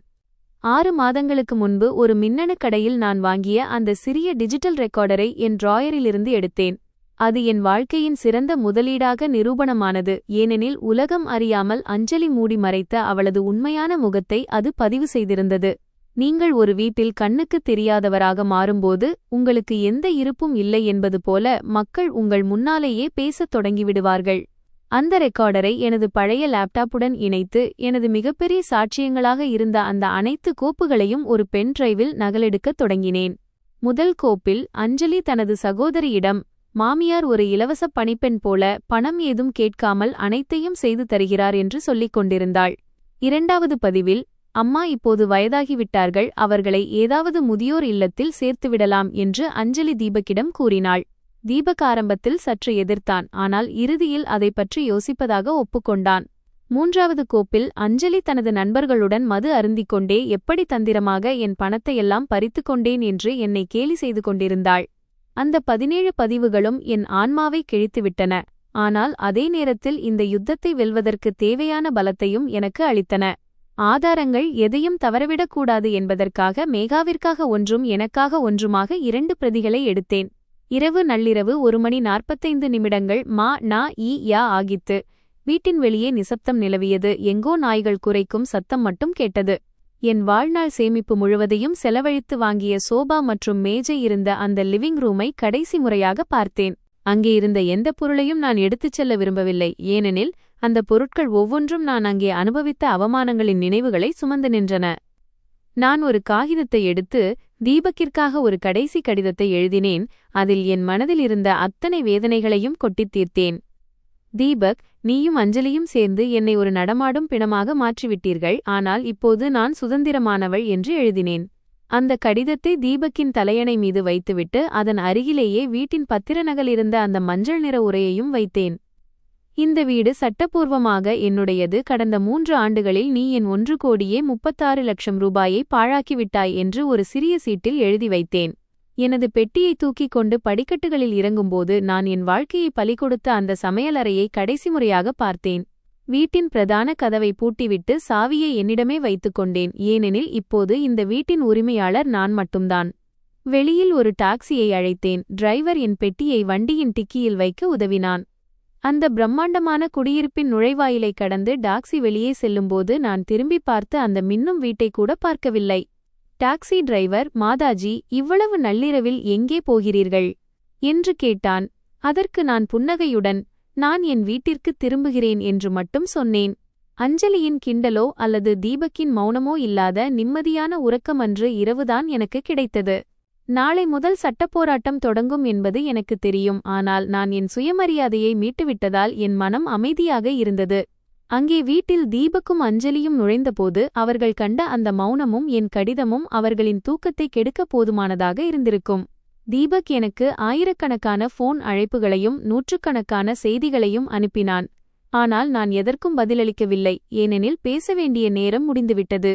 6 மாதங்களுக்கு முன்பு ஒரு மின்னணு கடையில் நான் வாங்கிய அந்த சிறிய டிஜிட்டல் ரெக்கார்டரை என் டிராயரிலிருந்து எடுத்தேன். அது என் வாழ்க்கையின் சிறந்த முதலீடாக நிரூபணமானது. ஏனெனில் உலகம் அறியாமல் அஞ்சலி மூடி மறைத்த அவளது உண்மையான முகத்தை அது பதிவு செய்திருந்தது. நீங்கள் ஒரு வீட்டில் கண்ணுக்குத் தெரியாதவராக மாறும்போது உங்களுக்கு எந்த இருப்பும் இல்லை என்பது போல மக்கள் உங்கள் முன்னாலேயே பேசத் தொடங்கிவிடுவார்கள். அந்த ரெக்கார்டரை எனது பழைய லேப்டாப்புடன் இணைத்து எனது மிகப்பெரிய சாட்சியங்களாக இருந்த அந்த அனைத்து கோப்புகளையும் ஒரு பென் டிரைவில் நகலெடுக்கத் தொடங்கினேன். முதல் கோப்பில் அஞ்சலி தனது சகோதரியிடம், மாமியார் ஒரு இலவச பணிப்பெண் போல பணம் ஏதும் கேட்காமல் அனைத்தையும் செய்து தருகிறார் என்று சொல்லிக் கொண்டிருந்தாள். 2வது பதிவில், அம்மா இப்போது வயதாகிவிட்டார்கள், அவர்களை ஏதாவது முதியோர் இல்லத்தில் சேர்த்துவிடலாம் என்று அஞ்சலி தீபக்கிடம் கூறினாள். தீபக் ஆரம்பத்தில் சற்று எதிர்த்தான். ஆனால் இறுதியில் அதை பற்றி யோசிப்பதாக ஒப்புக்கொண்டான். 3வது கோப்பில் அஞ்சலி தனது நண்பர்களுடன் மது அருந்திக்கொண்டே எப்படி தந்திரமாக என் பணத்தையெல்லாம் பறித்துக் கொண்டேன் என்று என்னை கேலி செய்து கொண்டிருந்தாள். அந்த 17 பதிவுகளும் என் ஆன்மாவை கிழித்துவிட்டன. ஆனால் அதே நேரத்தில் இந்த யுத்தத்தை வெல்வதற்கு தேவையான பலத்தையும் எனக்கு அளித்தன. ஆதாரங்கள் எதையும் தவறவிடக்கூடாது என்பதற்காக மேகாவிற்காக ஒன்றும் எனக்காக ஒன்றுமாக 2 பிரதிகளை எடுத்தேன். இரவு நள்ளிரவு 1:45 மா.ந.இ.யா ஆகித்து. வீட்டின் வெளியே நிசப்தம் நிலவியது. எங்கோ நாய்கள் குரைக்கும் சத்தம் மட்டும் கேட்டது. என் வாழ்நாள் சேமிப்பு முழுவதையும் செலவழித்து வாங்கிய சோபா மற்றும் மேஜை இருந்த அந்த லிவிங் ரூமை கடைசி முறையாக பார்த்தேன். அங்கே இருந்த எந்த பொருளையும் நான் எடுத்துச் செல்ல விரும்பவில்லை. ஏனெனில் அந்த பொருட்கள் ஒவ்வொன்றும் நான் அங்கே அனுபவித்த அவமானங்களின் நினைவுகளை சுமந்து நின்றன. நான் ஒரு காகிதத்தை எடுத்து தீபக்கிற்காக ஒரு கடைசி கடிதத்தை எழுதினேன். அதில் என் மனதில் இருந்த அத்தனை வேதனைகளையும் கொட்டித் தீர்த்தேன். தீபக், நீயும் அஞ்சலியும் சேர்ந்து என்னை ஒரு நடமாடும் பிணமாக மாற்றிவிட்டீர்கள். ஆனால் இப்போது நான் சுதந்திரமானவள் என்று எழுதினேன். அந்த கடிதத்தை தீபக்கின் தலையணை மீது வைத்துவிட்டு அதன் அருகிலேயே வீட்டின் பத்திரநகல் இருந்த அந்த மஞ்சள் நிற உரையையும் வைத்தேன். இந்த வீடு சட்டப்பூர்வமாக என்னுடையது. கடந்த 3 ஆண்டுகளில் நீ என் 1,36,00,000 ரூபாயை பாழாக்கிவிட்டாய் என்று ஒரு சிறிய சீட்டில் எழுதி வைத்தேன். எனது பெட்டியை தூக்கிக் கொண்டு படிக்கட்டுகளில் இறங்கும்போது நான் என் வாழ்க்கையை பலிகொடுத்த அந்த சமையலறையை கடைசி முறையாக பார்த்தேன். வீட்டின் பிரதான கதவை பூட்டிவிட்டு சாவியை என்னிடமே வைத்துக் கொண்டேன். ஏனெனில் இப்போது இந்த வீட்டின் உரிமையாளர் நான் மட்டும்தான். வெளியில் ஒரு டாக்ஸியை அழைத்தேன். டிரைவர் என் பெட்டியை வண்டியின் டிக்கியில் வைக்க உதவினான். அந்த பிரம்மாண்டமான குடியிருப்பின் நுழைவாயிலை கடந்து டாக்ஸி வெளியே செல்லும்போது நான் திரும்பி பார்த்து அந்த மின்னும் வீட்டை கூட பார்க்கவில்லை. டாக்ஸி டிரைவர், மாதாஜி, இவ்வளவு நள்ளிரவில் எங்கே போகிறீர்கள் என்று கேட்டான். அதற்கு நான் புன்னகையுடன், நான் என் வீட்டிற்கு திரும்புகிறேன் என்று மட்டும் சொன்னேன். அஞ்சலியின் கிண்டலோ அல்லது தீபக்கின் மௌனமோ இல்லாத நிம்மதியான உறக்கம் அன்று இரவுதான் எனக்கு கிடைத்தது. நாளை முதல் சட்டப்போராட்டம் தொடங்கும் என்பது எனக்கு தெரியும். ஆனால் நான் என் சுயமரியாதையை மீட்டுவிட்டதால் என் மனம் அமைதியாக இருந்தது. அங்கே வீட்டில் தீபக்கும் அஞ்சலியும் நுழைந்தபோது அவர்கள் கண்ட அந்த மௌனமும் என் கடிதமும் அவர்களின் தூக்கத்தை கெடுக்க போதுமானதாக இருந்திருக்கும். தீபக் எனக்கு ஆயிரக்கணக்கான போன் அழைப்புகளையும் நூற்றுக்கணக்கான செய்திகளையும் அனுப்பினான். ஆனால் நான் எதற்கும் பதிலளிக்கவில்லை, ஏனெனில் பேச வேண்டிய நேரம் முடிந்துவிட்டது.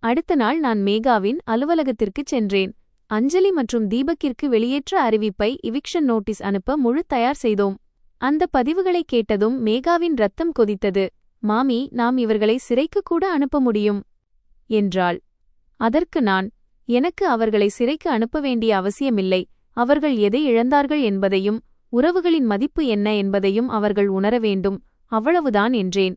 அடுத்த நாள் நான் மேகாவின் அலுவலகத்திற்குச் சென்றேன். அஞ்சலி மற்றும் தீபக்கிற்கு வெளியேற்ற அறிவிப்பை, இவிக்ஷன் நோட்டீஸ் அனுப்ப முழு தயார் செய்தோம். அந்த பதிவுகளை கேட்டதும் மேகாவின் ரத்தம் கொதித்தது. மாமி, நாம் இவர்களை சிறைக்கு கூட அனுப்ப முடியும் என்றாள். அதற்கு நான், எனக்கு அவர்களை சிறைக்கு அனுப்ப வேண்டிய அவசியமில்லை. அவர்கள் எதை இழந்தார்கள் என்பதையும் உறவுகளின் மதிப்பு என்ன என்பதையும் அவர்கள் உணர வேண்டும், அவ்வளவுதான் என்றேன்.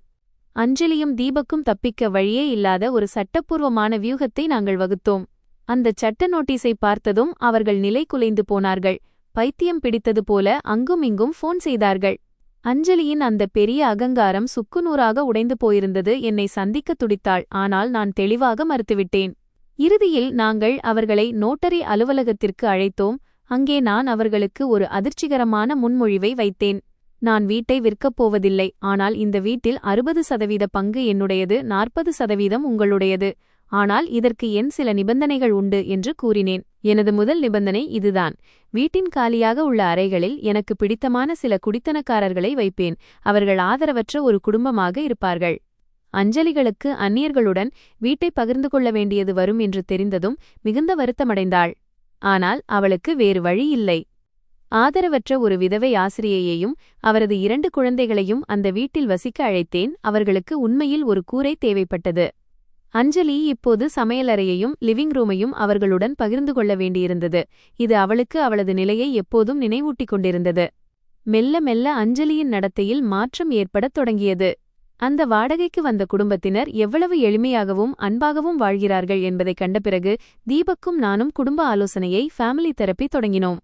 அஞ்சலியும் தீபக்கும் தப்பிக்க வழியே இல்லாத ஒரு சட்டப்பூர்வமான வியூகத்தை நாங்கள் வகுத்தோம். அந்த சட்ட நோட்டீஸை பார்த்ததும் அவர்கள் நிலை குலைந்து போனார்கள். பைத்தியம் பிடித்தது போல அங்குமிங்கும் போன் செய்தார்கள். அஞ்சலியின் அந்த பெரிய அகங்காரம் சுக்குநூறாக உடைந்து போயிருந்தது. என்னை சந்திக்க துடித்தாள். ஆனால் நான் தெளிவாக மறுத்துவிட்டேன். இறுதியில் நாங்கள் அவர்களை நோட்டரி அலுவலகத்திற்கு அழைத்தோம். அங்கே நான் அவர்களுக்கு ஒரு அதிர்ச்சிகரமான முன்மொழிவை வைத்தேன். நான் வீட்டை விற்கப் போவதில்லை, ஆனால் இந்த வீட்டில் 60% பங்கு என்னுடையது, 40% உங்களுடையது. ஆனால் இதற்கு என் சில நிபந்தனைகள் உண்டு என்று கூறினேன். எனது முதல் நிபந்தனை இதுதான்: வீட்டின் காலியாக உள்ள அறைகளில் எனக்கு பிடித்தமான சில குடித்தனக்காரர்களை வைப்பேன். அவர்கள் ஆதரவற்ற ஒரு குடும்பமாக இருப்பார்கள். அஞ்சலிகளுக்கு அந்நியர்களுடன் வீட்டை பகிர்ந்து கொள்ள வேண்டியது வரும் என்று தெரிந்ததும் மிகுந்த வருத்தமடைந்தாள். ஆனால் அவளுக்கு வேறு வழி இல்லை. ஆதரவற்ற ஒரு விதவை ஆசிரியையையும் அவரது 2 குழந்தைகளையும் அந்த வீட்டில் வசிக்க அழைத்தேன். அவர்களுக்கு உண்மையில் ஒரு கூரை தேவைப்பட்டது. அஞ்சலி இப்போது சமையலறையையும் லிவிங் ரூமையும் அவர்களுடன் பகிர்ந்து கொள்ள வேண்டியிருந்தது. இது அவளுக்கு அவளது நிலையை எப்போதும் நினைவூட்டிக் கொண்டிருந்தது. மெல்ல மெல்ல அஞ்சலியின் நடத்தையில் மாற்றம் ஏற்படத் தொடங்கியது. அந்த வாடகைக்கு வந்த குடும்பத்தினர் எவ்வளவு எளிமையாகவும் அன்பாகவும் வாழ்கிறார்கள் என்பதைக் கண்ட பிறகு தீபக்கும் நானும் குடும்ப ஆலோசனையை, ஃபேமிலி தெரப்பி தொடங்கினோம்.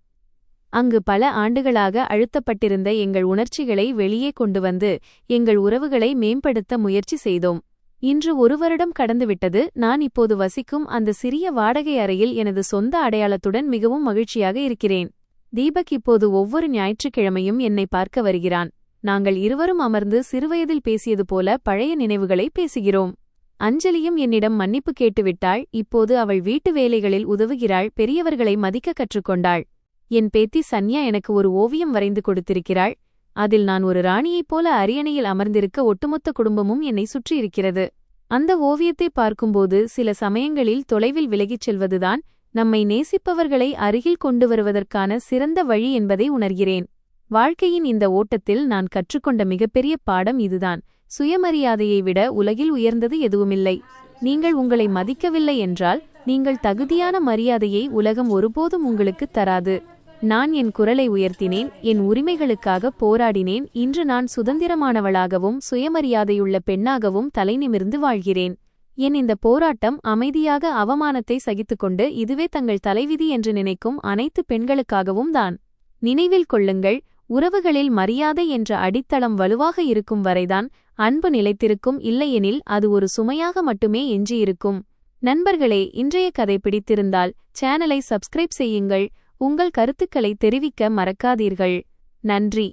அங்கு பல ஆண்டுகளாக அழுத்தப்பட்டிருந்த எங்கள் உணர்ச்சிகளை வெளியே கொண்டு வந்து எங்கள் உறவுகளை மேம்படுத்த முயற்சி செய்தோம். இன்று 1 வருடம் கடந்துவிட்டது. நான் இப்போது வசிக்கும் அந்த சிறிய வாடகை அறையில் எனது சொந்த அடையாளத்துடன் மிகவும் மகிழ்ச்சியாக இருக்கிறேன். தீபக் இப்போது ஒவ்வொரு ஞாயிற்றுக்கிழமையும் என்னை பார்க்க வருகிறான். நாங்கள் இருவரும் அமர்ந்து சிறுவயதில் பேசியது போல பழைய நினைவுகளை பேசுகிறோம். அஞ்சலியும் என்னிடம் மன்னிப்பு கேட்டுவிட்டாள். இப்போது அவள் வீட்டு வேலைகளில் உதவுகிறாள், பெரியவர்களை மதிக்க கற்றுக்கொண்டாள். என் பேத்தி சன்யா எனக்கு ஒரு ஓவியம் வரைந்து கொடுத்திருக்கிறாள். அதில் நான் ஒரு ராணியைப் போல அரியணையில் அமர்ந்திருக்க ஒட்டுமொத்த குடும்பமும் என்னை சுற்றியிருக்கிறது. அந்த ஓவியத்தை பார்க்கும்போது சில சமயங்களில் தொலைவில் விலகிச் செல்வதுதான் நம்மை நேசிப்பவர்களை அருகில் கொண்டு வருவதற்கான சிறந்த வழி என்பதை உணர்கிறேன். வாழ்க்கையின் இந்த ஓட்டத்தில் நான் கற்றுக்கொண்ட மிகப்பெரிய பாடம் இதுதான்: சுயமரியாதையை விட உலகில் உயர்ந்தது எதுவுமில்லை. நீங்கள் உங்களை மதிக்கவில்லை என்றால் நீங்கள் தகுதியான மரியாதையை உலகம் ஒருபோதும் உங்களுக்குத் தராது. நான் என் குரலை உயர்த்தினேன், என் உரிமைகளுக்காக போராடினேன். இன்று நான் சுதந்திரமானவளாகவும் சுயமரியாதையுள்ள பெண்ணாகவும் தலைநிமிர்ந்து வாழ்கிறேன். என் இந்த போராட்டம் அமைதியாக அவமானத்தை சகித்துக்கொண்டு இதுவே தங்கள் தலைவிதி என்று நினைக்கும் அனைத்து பெண்களுக்காகவும் தான். நினைவில் கொள்ளுங்கள், உறவுகளில் மரியாதை என்ற அடித்தளம் வலுவாக இருக்கும் வரைதான் அன்பு நிலைத்திருக்கும். இல்லையெனில் அது ஒரு சுமையாக மட்டுமே எஞ்சியிருக்கும். நண்பர்களே, இன்றைய கதை பிடித்திருந்தால் சேனலை சப்ஸ்கிரைப் செய்யுங்கள். உங்கள் கருத்துக்களை தெரிவிக்க மறக்காதீர்கள். நன்றி.